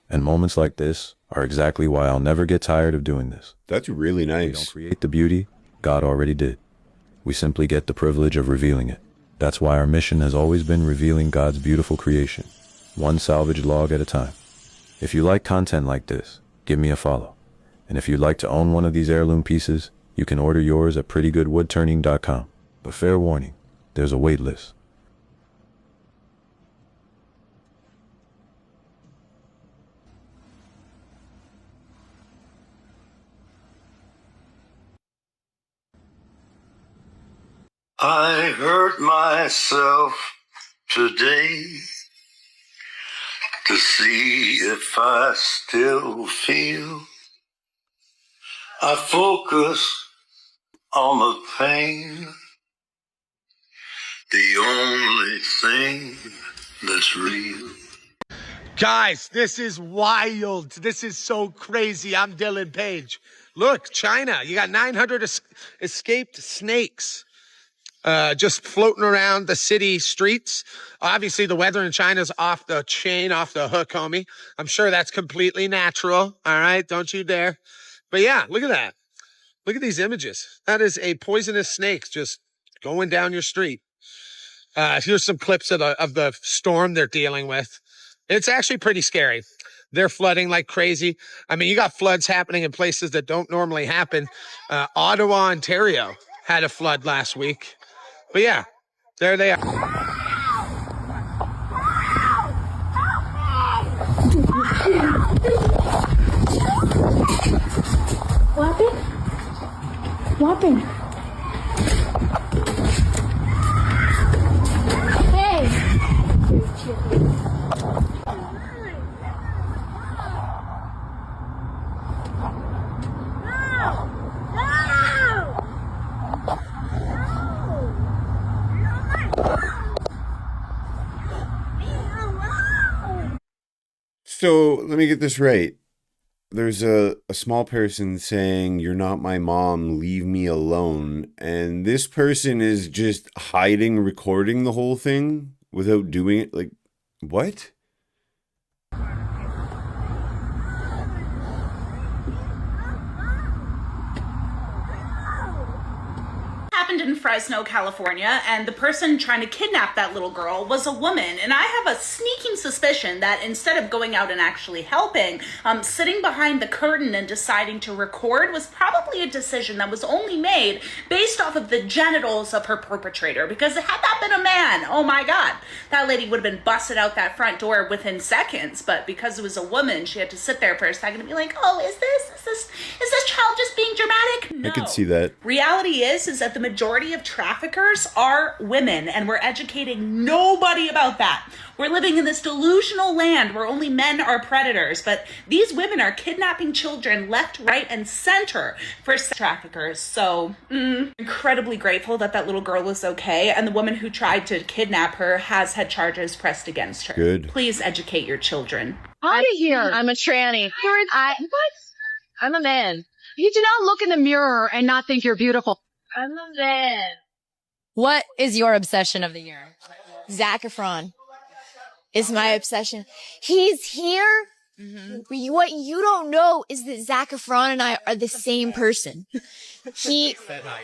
[SPEAKER 17] And moments like this are exactly why I'll never get tired of doing this.
[SPEAKER 6] That's really nice.
[SPEAKER 17] We don't create the beauty, God already did. We simply get the privilege of revealing it. That's why our mission has always been revealing God's beautiful creation, one salvaged log at a time. If you like content like this, give me a follow. And if you'd like to own one of these heirloom pieces, you can order yours at prettygoodwoodturning.com. But fair warning, there's a wait list.
[SPEAKER 26] I hurt myself today to see if I still feel. I focus on the pain, the only thing that's real.
[SPEAKER 18] Guys, this is wild. This is so crazy. I'm Dylan Page.
[SPEAKER 8] Look, China, you got 900 escaped snakes just floating around the city streets. Obviously, the weather in China's off the chain, off the hook, homie. I'm sure that's completely natural. All right, don't you dare. But yeah, look at that. Look at these images. That is a poisonous snake just going down your street. Here's some clips of the storm they're dealing with. It's actually pretty scary. They're flooding like crazy. I mean, you got floods happening in places that don't normally happen. Ottawa, Ontario had a flood last week. But yeah, there they are.
[SPEAKER 21] What happened? What happened? Hey!
[SPEAKER 6] So let me get this right. There's a small person saying, "You're not my mom, leave me alone." And this person is just hiding, recording the whole thing without doing it. Like, what?
[SPEAKER 5] Happened in Fresno, California, and the person trying to kidnap that little girl was a woman. And I have a sneaking suspicion that instead of going out and actually helping, sitting behind the curtain and deciding to record was probably a decision that was only made based off of the genitals of her perpetrator. Because had that been a man, oh my God, that lady would have been busted out that front door within seconds. But because it was a woman, she had to sit there for a second and be like, oh, is this child just being dramatic? No.
[SPEAKER 6] I could see that.
[SPEAKER 5] Reality is that the majority of traffickers are women, and we're educating nobody about that. We're living in this delusional land where only men are predators, but these women are kidnapping children left, right, and center for traffickers. So, incredibly grateful that that little girl was okay, and the woman who tried to kidnap her has had charges pressed against her.
[SPEAKER 6] Good.
[SPEAKER 5] Please educate your children.
[SPEAKER 14] Out of here. I'm a tranny. What? I'm a man. You do not look in the mirror and not think you're beautiful. I'm a man.
[SPEAKER 18] What is your obsession of the year? Zac Efron is my obsession. He's here. Mm-hmm. What you don't know is that Zac Efron and I are the same person.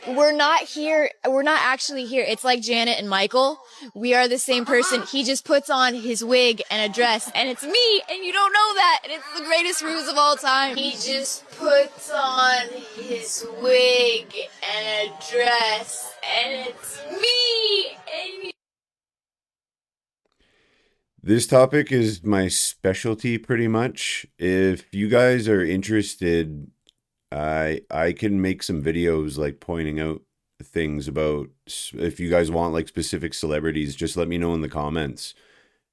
[SPEAKER 18] We're not here. We're not actually here. It's like Janet and Michael. We are the same person. He just puts on his wig and a dress, and it's me, and you don't know that, and it's the greatest ruse of all time. He just puts on his wig and a dress, and it's me, and
[SPEAKER 6] This topic is my specialty pretty much. If you guys are interested, I can make some videos like pointing out things about, if you guys want like specific celebrities, just let me know in the comments.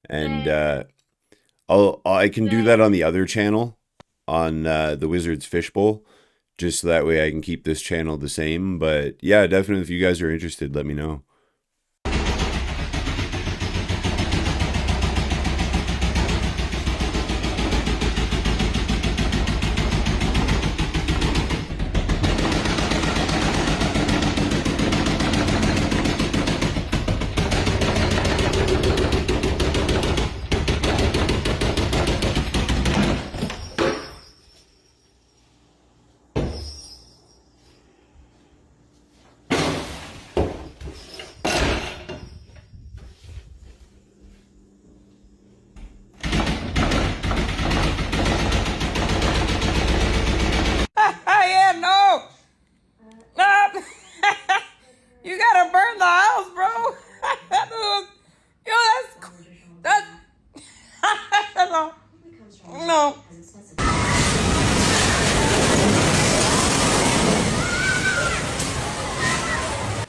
[SPEAKER 6] And I can do that on the other channel, on the Wizards Fishbowl, just so that way I can keep this channel the same. But yeah, definitely if you guys are interested, let me know.
[SPEAKER 3] Yeah, no. You gotta burn the house, bro. Yo, that's no.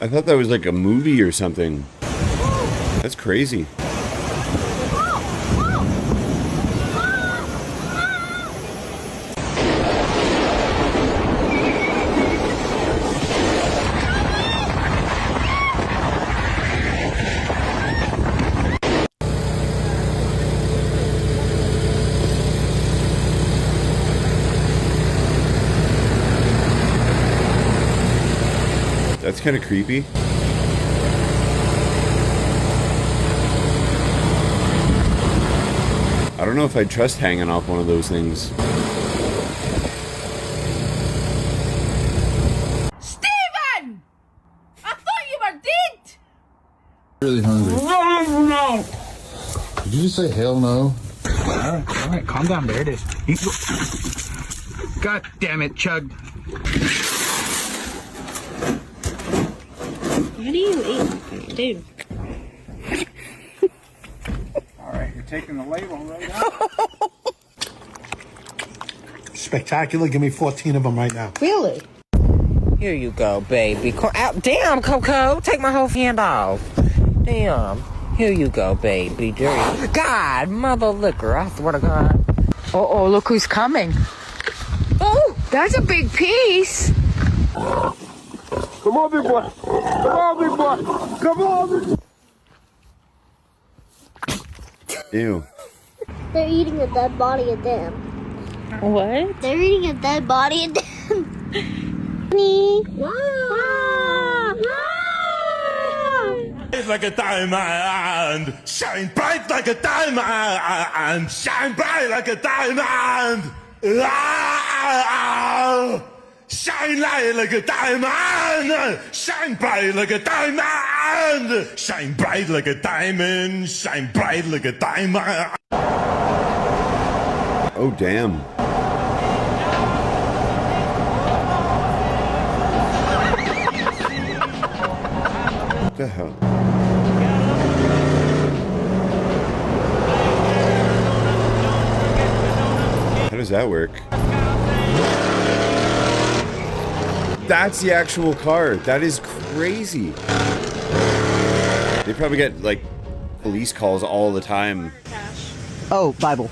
[SPEAKER 6] I thought that was like a movie or something. That's crazy. That's kind of creepy. I don't know if I'd trust hanging off one of those things.
[SPEAKER 21] Steven! I thought you were dead!
[SPEAKER 1] Really hungry.
[SPEAKER 21] No!
[SPEAKER 1] Did you just say hell no?
[SPEAKER 2] All right, calm down. There it is. God damn it, Chug.
[SPEAKER 21] What are you eating, dude?
[SPEAKER 2] All right, you're taking the label right out.
[SPEAKER 1] Spectacular. Give me 14 of them right now.
[SPEAKER 21] Really?
[SPEAKER 7] Here you go, baby. Damn, Coco. Take my whole hand off. Damn. Here you go, baby. Dirty. God, mother liquor. I swear to God.
[SPEAKER 21] Oh, look who's coming. Oh, that's a big piece.
[SPEAKER 26] Come on, big boy. Come on, big boy. Come on, big boy.
[SPEAKER 6] Ew.
[SPEAKER 19] They're eating a dead body of them.
[SPEAKER 21] What?
[SPEAKER 19] They're eating a dead body of them. Wow.
[SPEAKER 20] Like a diamond, shine bright like a diamond, shine bright like a diamond. Shine light like a diamond, shine bright like a diamond, shine bright like a diamond, shine bright like a diamond.
[SPEAKER 6] Oh, damn. What the hell? How does that work? That's the actual car. That is crazy. They probably get, like, police calls all the time.
[SPEAKER 22] Oh, Bible.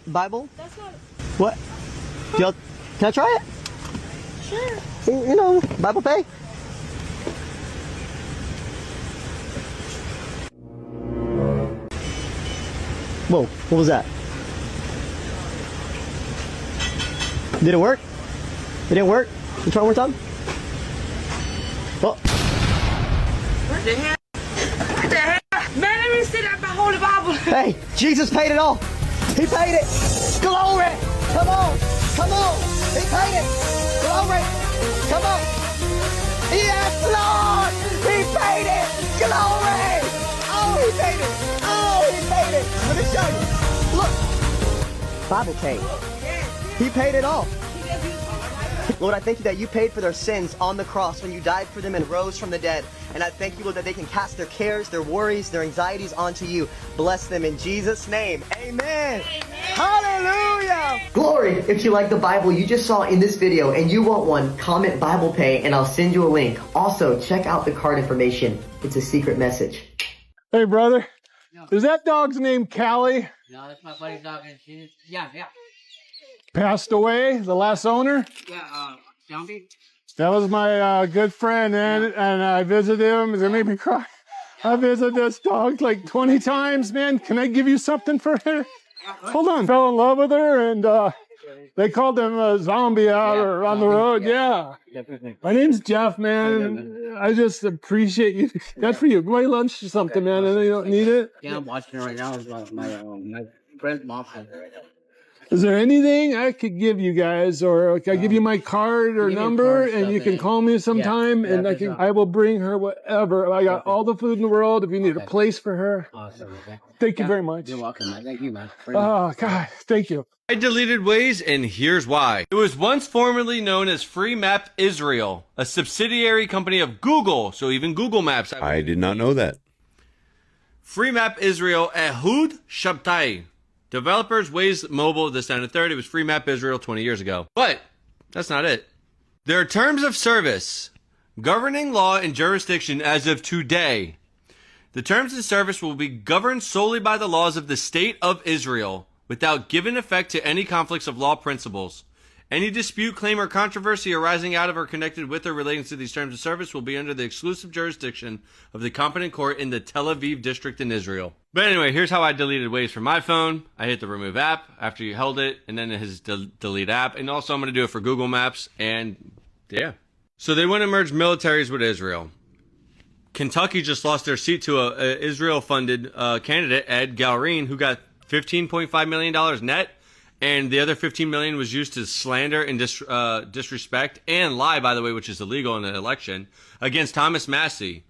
[SPEAKER 22] Bible?
[SPEAKER 21] That's not...
[SPEAKER 22] What? Can I try it?
[SPEAKER 21] Sure.
[SPEAKER 22] You know, Bible Pay. Whoa, what was that? Did it work? It didn't work? Can you try one more time? Oh.
[SPEAKER 21] What the hell? What the hell? Man, let me sit up the Holy Bible.
[SPEAKER 22] Hey, Jesus paid it all. He paid it. Glory. Come on. Come on. He paid it. Glory. Come on. Yes, Lord. He paid it. Glory. Oh, he paid it. Oh, he paid it. Let me show you. Look. Bible paid. He paid it all. Lord, I thank you that you paid for their sins on the cross when you died for them and rose from the dead. And I thank you, Lord, that they can cast their cares, their worries, their anxieties onto you. Bless them in Jesus' name. Amen. Hallelujah. Glory. If you like the Bible you just saw in this video and you want one, comment Bible Pay and I'll send you a link. Also, check out the card information. It's a secret message.
[SPEAKER 24] Hey, brother. Is that dog's name Callie?
[SPEAKER 27] No, that's my buddy's dog. Yeah.
[SPEAKER 24] Passed away, the last owner?
[SPEAKER 27] Yeah, Zombie.
[SPEAKER 24] That was my good friend, and I visited him. It made me cry. I visited this dog like 20 times, man. Can I give you something for her? Hold on. Fell in love with her, and they called him a zombie out or on the road. Yeah. My name's Jeff, man. I just appreciate you. That's for you. Buy lunch or something, man, and you don't need it?
[SPEAKER 27] Yeah, I'm watching it right now. My friend's mom has it right now.
[SPEAKER 24] Is there anything I could give you guys, or can I give you my card or number, and you can call me sometime, and I will bring her whatever. I got all the food in the world. If you need a place for her,
[SPEAKER 27] awesome. Okay.
[SPEAKER 24] Thank you very much.
[SPEAKER 27] You're welcome, man. Thank you, man.
[SPEAKER 24] Oh God, thank you.
[SPEAKER 28] I deleted Waze, and here's why. It was once formerly known as Free Map Israel, a subsidiary company of Google. So even Google Maps.
[SPEAKER 6] I did not know that.
[SPEAKER 28] Free Map Israel, Ehud Shabtai. Developers Waze Mobile December 3rd. It was Free Map Israel 20 years ago. But that's not it. There are terms of service governing law and jurisdiction as of today. The terms of service will be governed solely by the laws of the State of Israel without giving effect to any conflicts of law principles. Any dispute, claim, or controversy arising out of or connected with or relating to these terms of service will be under the exclusive jurisdiction of the competent court in the Tel Aviv district in Israel. But anyway, here's how I deleted Waze from my phone. I hit the remove app after you held it, and then it has delete app. And also I'm going to do it for Google Maps, and yeah. So they want to merge militaries with Israel. Kentucky just lost their seat to a Israel-funded candidate, Ed Galrine, who got $15.5 million net, and the other $15 million was used to slander and disrespect and lie, by the way, which is illegal in an election, against Thomas Massie.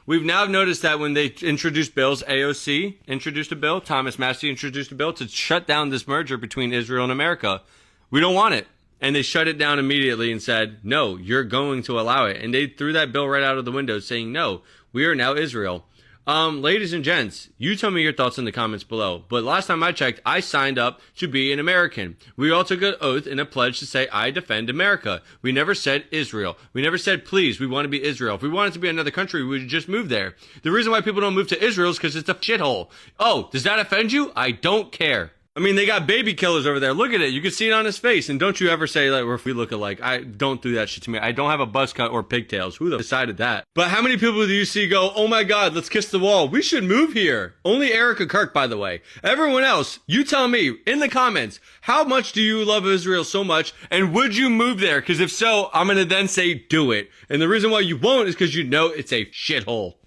[SPEAKER 28] We've now noticed that when they introduced bills, AOC introduced a bill, Thomas Massie introduced a bill to shut down this merger between Israel and America. We don't want it. And they shut it down immediately and said, no, you're going to allow it. And they threw that bill right out of the window saying, no, we are now Israel. Ladies and gents, you tell me your thoughts in the comments below. But last time I checked, I signed up to be an American. We all took an oath and a pledge to say, I defend America. We never said Israel. We never said, please, we want to be Israel. If we wanted to be another country, we would just move there. The reason why people don't move to Israel is because it's a shithole. Oh, does that offend you? I don't care. I mean, they got baby killers over there. Look at it. You can see it on his face. And don't you ever say, like, if we look alike. Don't do that shit to me. I don't have a buzz cut or pigtails. Who decided that? But how many people do you see go, oh my God, let's kiss the wall. We should move here. Only Erica Kirk, by the way. Everyone else, you tell me in the comments, how much do you love Israel so much? And would you move there? Because if so, I'm going to then say, do it. And the reason why you won't is because you know it's a shithole.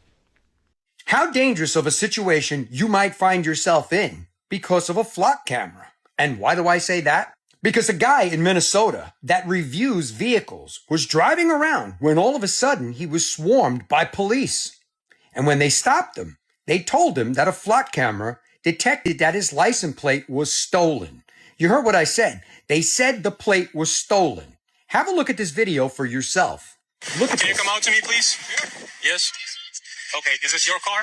[SPEAKER 4] How dangerous of a situation you might find yourself in because of a flock camera. And why do I say that? Because a guy in Minnesota that reviews vehicles was driving around when all of a sudden he was swarmed by police. And when they stopped him, they told him that a flock camera detected that his license plate was stolen. You heard what I said. They said the plate was stolen. Have a look at this video for yourself. Look at
[SPEAKER 9] Can
[SPEAKER 4] this.
[SPEAKER 9] you come out to me, please? Yes. Okay, is this your car?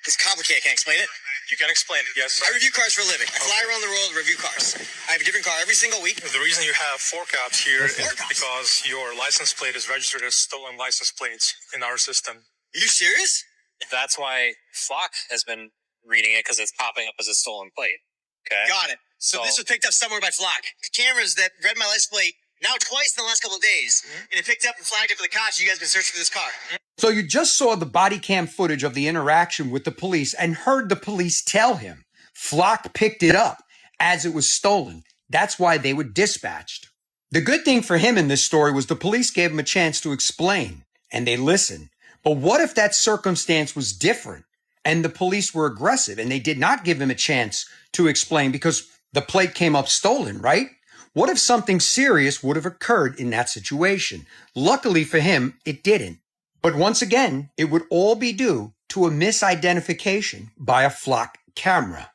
[SPEAKER 10] It's complicated. I can't explain it.
[SPEAKER 9] You can explain it, yes.
[SPEAKER 10] I review cars for a living. I fly around the world and review cars. I have a different car every single week.
[SPEAKER 9] The reason you have 4 cops here is because your license plate is registered as stolen license plates in our system.
[SPEAKER 10] Are you serious?
[SPEAKER 11] That's why Flock has been reading it, because it's popping up as a stolen plate. Okay.
[SPEAKER 10] Got it. So this was picked up somewhere by Flock. The cameras that read my license plate now twice in the last couple of days, and it picked up and flagged it for the cops. You guys been searching for this car.
[SPEAKER 4] So you just saw the body cam footage of the interaction with the police and heard the police tell him Flock picked it up as it was stolen. That's why they were dispatched. The good thing for him in this story was the police gave him a chance to explain, and they listened. But what if that circumstance was different and the police were aggressive and they did not give him a chance to explain because the plate came up stolen, right? What if something serious would have occurred in that situation? Luckily for him, it didn't. But once again, it would all be due to a misidentification by a flock camera.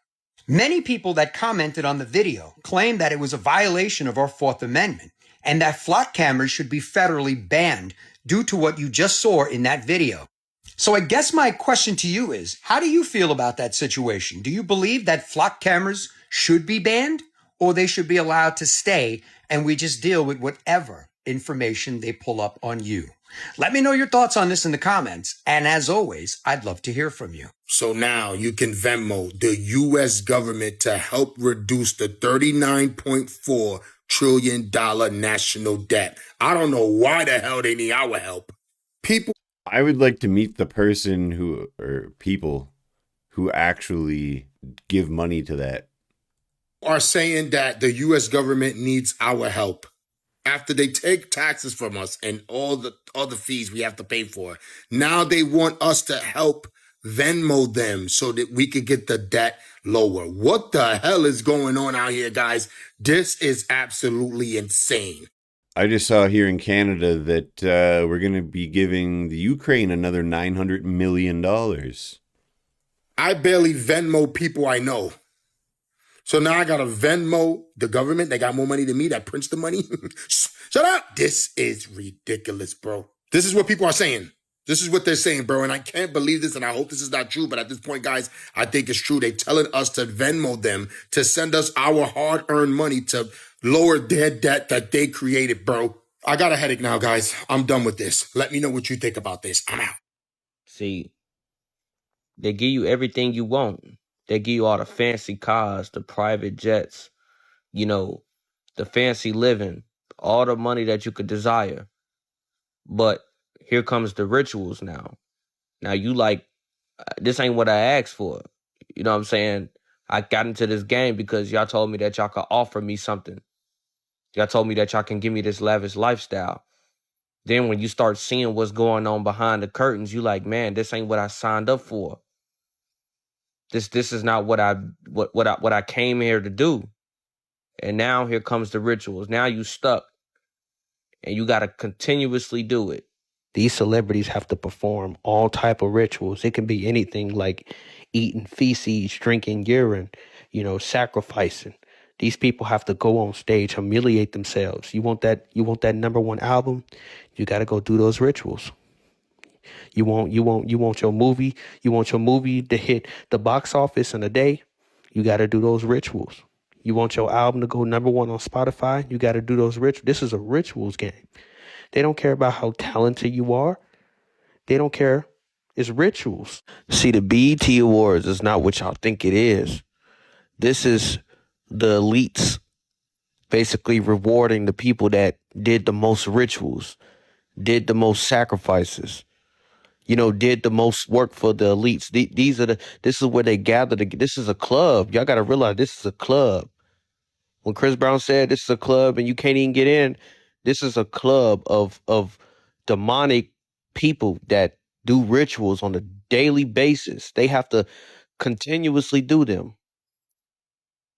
[SPEAKER 4] Many people that commented on the video claimed that it was a violation of our Fourth Amendment and that flock cameras should be federally banned due to what you just saw in that video. So I guess my question to you is, how do you feel about that situation? Do you believe that flock cameras should be banned, or they should be allowed to stay and we just deal with whatever information they pull up on you? Let me know your thoughts on this in the comments. And as always, I'd love to hear from you.
[SPEAKER 13] So now you can Venmo the U.S. government to help reduce the $39.4 trillion national debt. I don't know why the hell they need our help.
[SPEAKER 6] I would like to meet the person who, or people who actually give money to that.
[SPEAKER 13] Are saying that the U.S. government needs our help after they take taxes from us and all the other fees we have to pay for. Now they want us to help Venmo them so that we could get the debt lower. What the hell is going on out here, guys? This is absolutely insane.
[SPEAKER 6] I just saw here in Canada that we're going to be giving the Ukraine another $900 million.
[SPEAKER 13] I barely Venmo people I know. So now I got to Venmo the government. They got more money than me that prints the money. Shut up. This is ridiculous, bro. This is what people are saying. This is what they're saying, bro. And I can't believe this, and I hope this is not true. But at this point, guys, I think it's true. They're telling us to Venmo them, to send us our hard-earned money to lower their debt that they created, bro. I got a headache now, guys. I'm done with this. Let me know what you think about this. I'm out.
[SPEAKER 27] See, they give you everything you want. They give you all the fancy cars, the private jets, you know,
[SPEAKER 7] the fancy living, all the money that you could desire. But here comes the rituals now. Now you like, this ain't what I asked for. You know what I'm saying? I got into this game because y'all told me that y'all could offer me something. Y'all told me that y'all can give me this lavish lifestyle. Then when you start seeing what's going on behind the curtains, you like, man, this ain't what I signed up for. This is not what I came here to do. And now here comes the rituals. Now you stuck. And you got to continuously do it. These celebrities have to perform all type of rituals. It can be anything like eating feces, drinking urine, sacrificing. These people have to go on stage, humiliate themselves. You want that #1 album? You got to go do those rituals. You want your movie to hit the box office in a day? You got to do those rituals. You want your album to go #1 on Spotify? You got to do those rituals. This is a rituals game. They don't care about how talented you are. They don't care. It's rituals. See, the BET Awards is not what y'all think it is. This is the elites basically rewarding the people that did the most rituals, did the most sacrifices, did the most work for the elites. This is where they gather. This is a club. Y'all got to realize this is a club. When Chris Brown said this is a club and you can't even get in, this is a club of demonic people that do rituals on a daily basis. They have to continuously do them.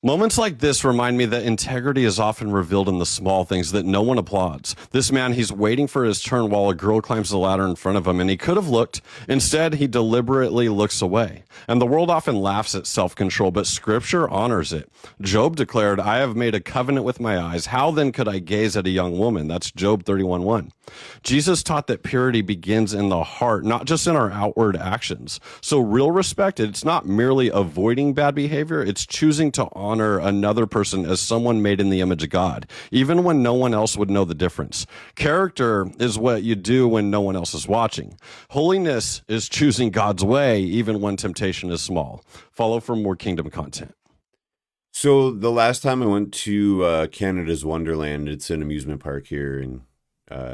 [SPEAKER 5] Moments like this remind me that integrity is often revealed in the small things that no one applauds. This man, he's waiting for his turn while a girl climbs the ladder in front of him, and he could have looked. Instead, he deliberately looks away. And the world often laughs at self-control, but Scripture honors it. Job declared, "I have made a covenant with my eyes. How then could I gaze at a young woman?" That's Job 31:1. Jesus taught that purity begins in the heart, not just in our outward actions. So real respect, it's not merely avoiding bad behavior, it's choosing to honor another person as someone made in the image of God, even when no one else would know the difference. Character is what you do when no one else is watching. Holiness is choosing God's way, even when temptation is small. Follow for more kingdom content.
[SPEAKER 6] So the last time I went to Canada's Wonderland, it's an amusement park here in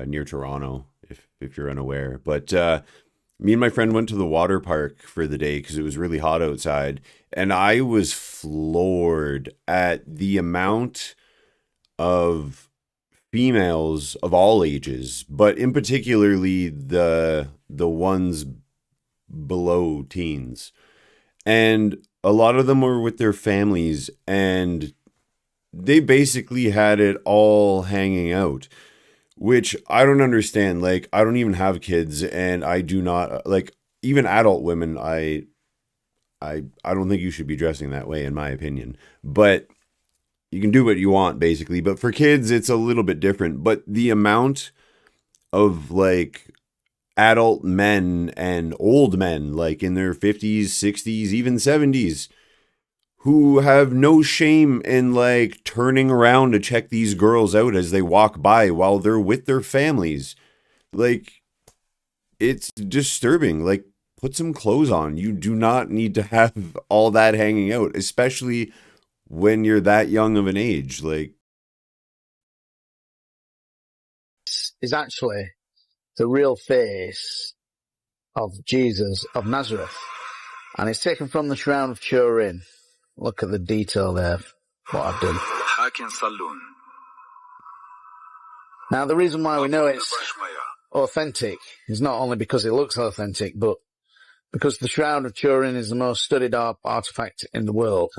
[SPEAKER 6] near Toronto, if you're unaware. But me and my friend went to the water park for the day because it was really hot outside. And I was floored at the amount of females of all ages, but in particularly the ones below teens. And a lot of them were with their families, and they basically had it all hanging out, which I don't understand. Like, I don't even have kids, and I do not, like, even adult women, I don't think you should be dressing that way, in my opinion. But you can do what you want, basically. But for kids, it's a little bit different. But the amount of, like, adult men and old men, like in their 50s, 60s, even 70s, who have no shame in, like, turning around to check these girls out as they walk by while they're with their families. Like, it's disturbing. Like, put some clothes on. You do not need to have all that hanging out, especially when you're that young of an age. Like,
[SPEAKER 27] is actually the real face of Jesus of Nazareth. And it's taken from the Shroud of Turin. Look at the detail there, what I've done. Now, the reason why we know it's authentic is not only because it looks authentic, but because the Shroud of Turin is the most studied artifact in the world.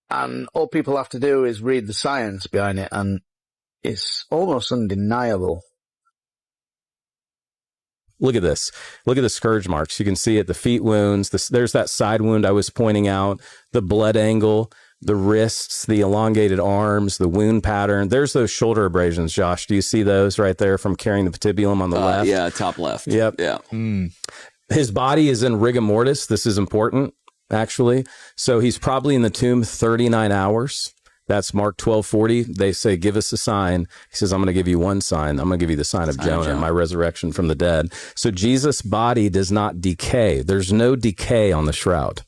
[SPEAKER 27] And all people have to do is read the science behind it, and it's almost undeniable.
[SPEAKER 8] Look at this. Look at the scourge marks. You can see it, the feet wounds. There's that side wound I was pointing out, the blood angle, the wrists, the elongated arms, the wound pattern. There's those shoulder abrasions, Josh. Do you see those right there from carrying the patibulum on the left?
[SPEAKER 12] Yeah, top left.
[SPEAKER 8] Yep.
[SPEAKER 12] Yeah.
[SPEAKER 8] His body is in rigor mortis. This is important, actually. So he's probably in the tomb 39 hours. That's Mark 12:40. They say, give us a sign. He says, I'm going to give you one sign. I'm going to give you the sign of Jonah, my resurrection from the dead. So Jesus' body does not decay. There's no decay on the shroud.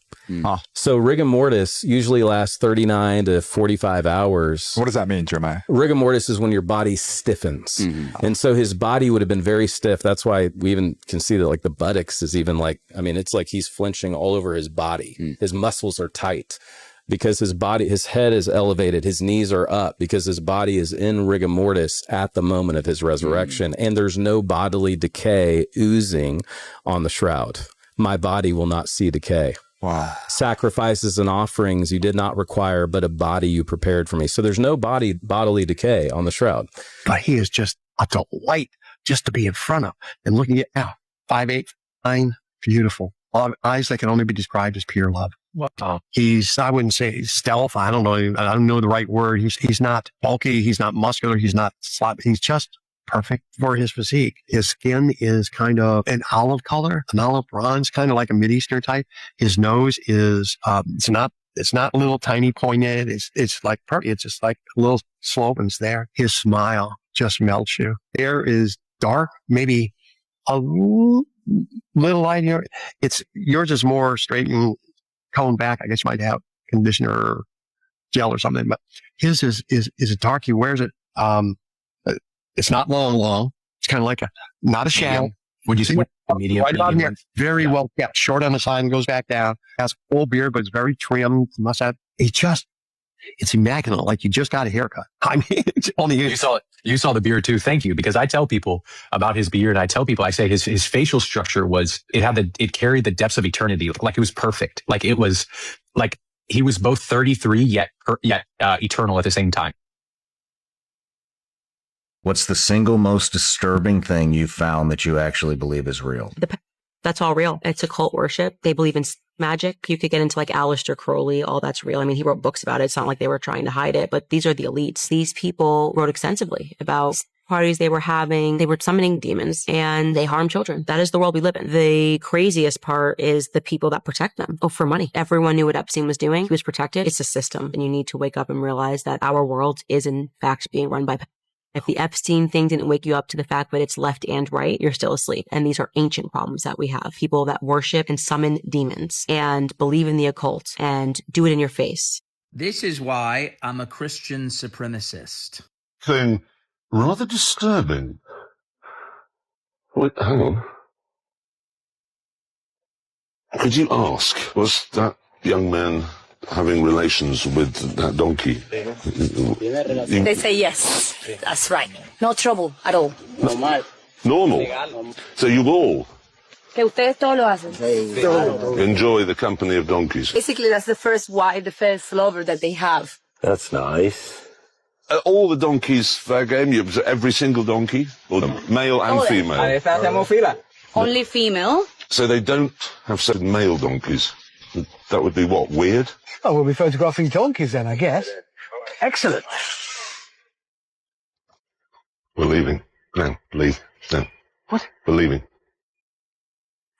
[SPEAKER 8] So rigor mortis usually lasts 39 to 45 hours.
[SPEAKER 12] What does that mean, Jeremiah?
[SPEAKER 8] Rigor mortis is when your body stiffens. And so his body would have been very stiff. That's why we even can see that like the buttocks is even like, I mean, it's like he's flinching all over his body. His muscles are tight because his body, his head is elevated. His knees are up because his body is in rigor mortis at the moment of his resurrection. And there's no bodily decay oozing on the shroud. My body will not see decay.
[SPEAKER 12] Wow.
[SPEAKER 8] Sacrifices and offerings you did not require, but a body you prepared for me. So there's no bodily decay on the shroud.
[SPEAKER 14] But he is just a delight just to be in front of. And looking at now, 5'8", 5'9", beautiful. Eyes that can only be described as pure love. He's, I wouldn't say stealth. I don't know the right word. He's not bulky. He's not muscular. He's not sloppy. He's just perfect for his physique. His skin is kind of an olive color, an olive bronze, kind of like a Mideastern type. His nose is, it's not little tiny pointed. It's like perfect. It's just like a little slope and it's there. His smile just melts you. Hair is dark, maybe a little light here. Yours is more straight and toned back. I guess you might have conditioner or gel or something, but his is dark. He wears it. It's not long. It's kind of like not a shadow.
[SPEAKER 12] Would you see medium?
[SPEAKER 14] Right about here. Very well kept. Short on the side and goes back down. Has a full beard, but it's very trimmed. Must have. It's immaculate. Like you just got a haircut. I mean, it's only
[SPEAKER 15] you saw the beard too. Thank you. Because I tell people about his beard. I tell people, I say his facial structure it carried the depths of eternity. Like it was perfect. Like it was like he was both 33 yet eternal at the same time.
[SPEAKER 16] What's the single most disturbing thing you found that you actually believe is real?
[SPEAKER 17] That's all real. It's occult worship. They believe in magic. You could get into like Aleister Crowley. All that's real. I mean, he wrote books about it. It's not like they were trying to hide it, but these are the elites. These people wrote extensively about parties they were having. They were summoning demons and they harm children. That is the world we live in. The craziest part is the people that protect them. Oh, for money. Everyone knew what Epstein was doing. He was protected. It's a system. And you need to wake up and realize that our world is in fact being run by. If the Epstein thing didn't wake you up to the fact that it's left and right, you're still asleep. And these are ancient problems that we have. People that worship and summon demons and believe in the occult and do it in your face.
[SPEAKER 18] This is why I'm a Christian supremacist.
[SPEAKER 23] Thing rather disturbing. Wait, hang on. Could you ask, was that young man having relations with that donkey?
[SPEAKER 25] They say yes. That's right. No trouble at all.
[SPEAKER 23] Normal. So you all
[SPEAKER 25] Que ustedes todos lo hacen.
[SPEAKER 23] enjoy the company of donkeys.
[SPEAKER 25] Basically, that's the first wife, the first lover that they have.
[SPEAKER 23] That's nice. All the donkeys fair game? Every single donkey? Or male and female?
[SPEAKER 25] Only female.
[SPEAKER 23] So they don't have sex with male donkeys? That would be what, weird?
[SPEAKER 14] Oh, we'll be photographing donkeys then, I guess. Excellent.
[SPEAKER 23] We're leaving. No, leave. No.
[SPEAKER 14] What?
[SPEAKER 23] We're leaving.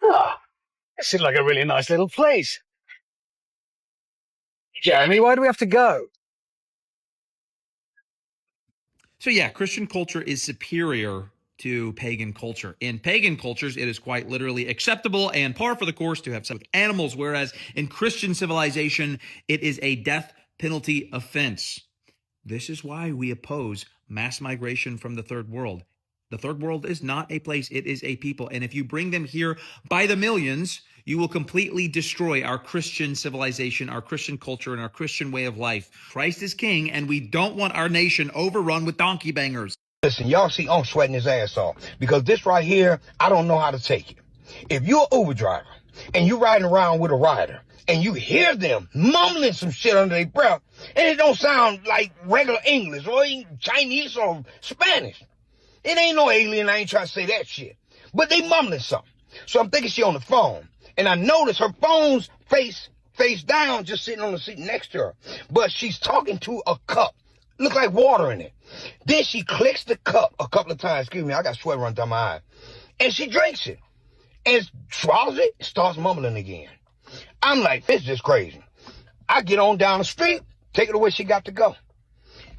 [SPEAKER 14] Oh, it seemed like a really nice little place. Jeremy, why do we have to go?
[SPEAKER 29] So yeah, Christian culture is superior to pagan culture. In pagan cultures, it is quite literally acceptable and par for the course to have sex with animals, whereas in Christian civilization, it is a death penalty offense. This is why we oppose mass migration from the third world. The third world is not a place, it is a people. And if you bring them here by the millions, you will completely destroy our Christian civilization, our Christian culture, and our Christian way of life. Christ is king, and we don't want our nation overrun with donkey bangers.
[SPEAKER 30] Listen, y'all see I'm sweating his ass off because this right here, I don't know how to take it. If you're an Uber driver and you're riding around with a rider and you hear them mumbling some shit under their breath and it don't sound like regular English or Chinese or Spanish, it ain't no alien. I ain't trying to say that shit, but they mumbling something. So I'm thinking she on the phone and I notice her phone's face down, just sitting on the seat next to her, but she's talking to a cup. Look like water in it. Then she clicks the cup a couple of times. Excuse me, I got sweat running down my eye. And she drinks it. And swallows it, starts mumbling again. I'm like, this is just crazy. I get on down the street, take her to where she got to go.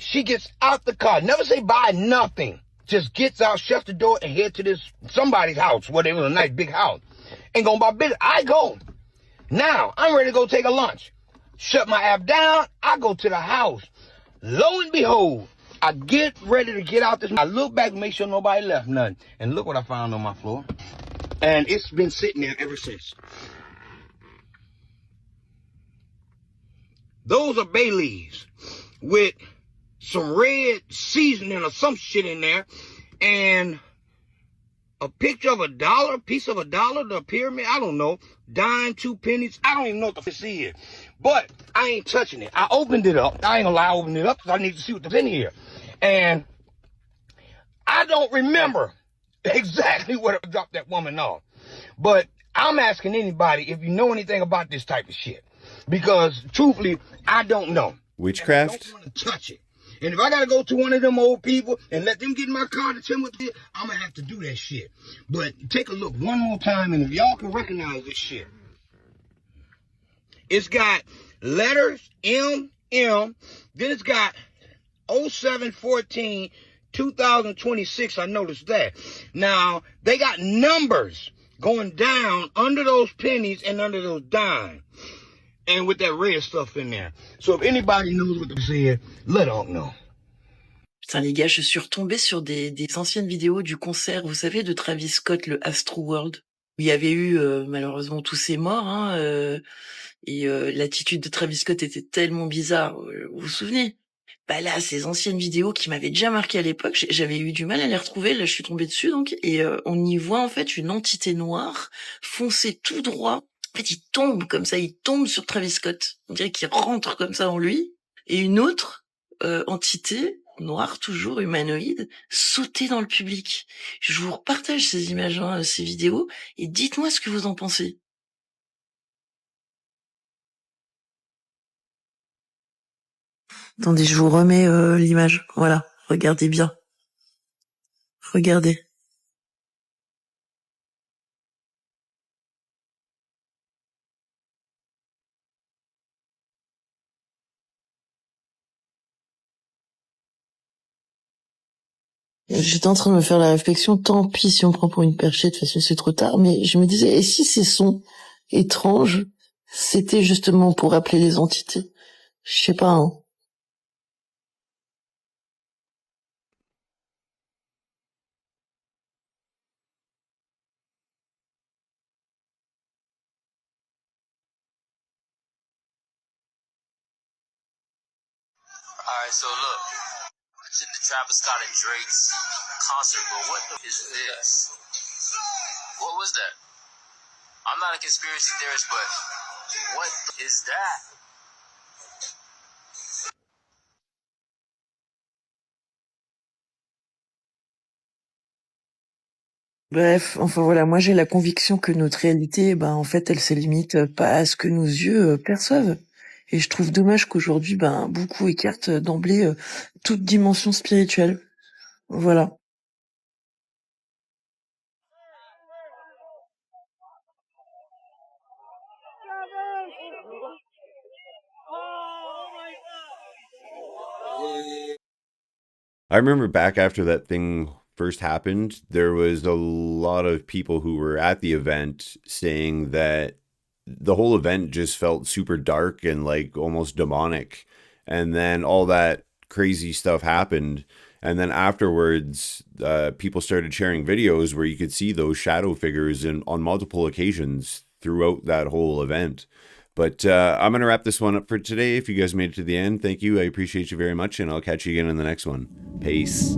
[SPEAKER 30] She gets out the car, never say bye, nothing. Just gets out, shuts the door, and head to this somebody's house, where it was a nice big house. Ain't going by business. I go. Now, I'm ready to go take a lunch. Shut my app down. I go to the house. Lo and behold, I get ready to get out this. I look back, make sure nobody left nothing. And look what I found on my floor. And it's been sitting there ever since. Those are bay leaves with some red seasoning or some shit in there, and a picture of a piece of $1, the pyramid, I don't know, dime, 2 pennies, I don't even know what the fuck is. But I ain't touching it. I opened it up. I ain't gonna lie, I opened it up because I need to see what's in here. And I don't remember exactly what it dropped that woman off. But I'm asking anybody if you know anything about this type of shit. Because truthfully, I don't know.
[SPEAKER 6] Witchcraft?
[SPEAKER 30] I don't want to touch it. And if I gotta go to one of them old people and let them get in my car to tell me what to do, I'm gonna have to do that shit. But take a look one more time, and if y'all can recognize this shit, it's got letters M, then it's got 0714 2026. I noticed that. Now they got numbers going down under those pennies and under those dimes, and with that red stuff in there. So if anybody knows what they said, let us know.
[SPEAKER 1] Putain les gars, je suis retombée sur des anciennes vidéos du concert, vous savez, de Travis Scott, le Astro World, où il y avait eu malheureusement tous ces morts, hein, et l'attitude de Travis Scott était tellement bizarre, vous vous souvenez? Bah là, ces anciennes vidéos qui m'avaient déjà marqué à l'époque, j'avais eu du mal à les retrouver, là je suis tombée dessus donc, et on y voit en fait une entité noire foncer tout droit. En fait, il tombe comme ça, il tombe sur Travis Scott. On dirait qu'il rentre comme ça en lui. Et une autre entité, noire toujours, humanoïde, sauter dans le public. Je vous repartage ces images, hein, ces vidéos, et dites-moi ce que vous en pensez. Attendez, je vous remets l'image. Voilà, regardez bien. Regardez. J'étais en train de me faire la réflexion, tant pis si on prend pour une perchée, de toute façon c'est trop tard, mais je me disais, et si ces sons étranges, c'était justement pour appeler les entités? Je sais pas, hein.
[SPEAKER 2] Alright, so look, watching the Travis Scott and Drake's concert, but what the is this? What was that? I'm not a conspiracy theorist, but what is that?
[SPEAKER 1] Bref, enfin voilà, moi j'ai la conviction que notre réalité, ben en fait, elle se limite pas à ce que nos yeux perçoivent. Et je trouve dommage qu'aujourd'hui, ben beaucoup écartent d'emblée toute dimension spirituelle. Voilà.
[SPEAKER 6] I remember back after that thing first happened, there was a lot of people who were at the event saying that the whole event just felt super dark and like almost demonic. And then all that crazy stuff happened. And then afterwards, people started sharing videos where you could see those shadow figures on multiple occasions throughout that whole event. But I'm going to wrap this one up for today. If you guys made it to the end, thank you. I appreciate you very much, and I'll catch you again in the next one. Peace.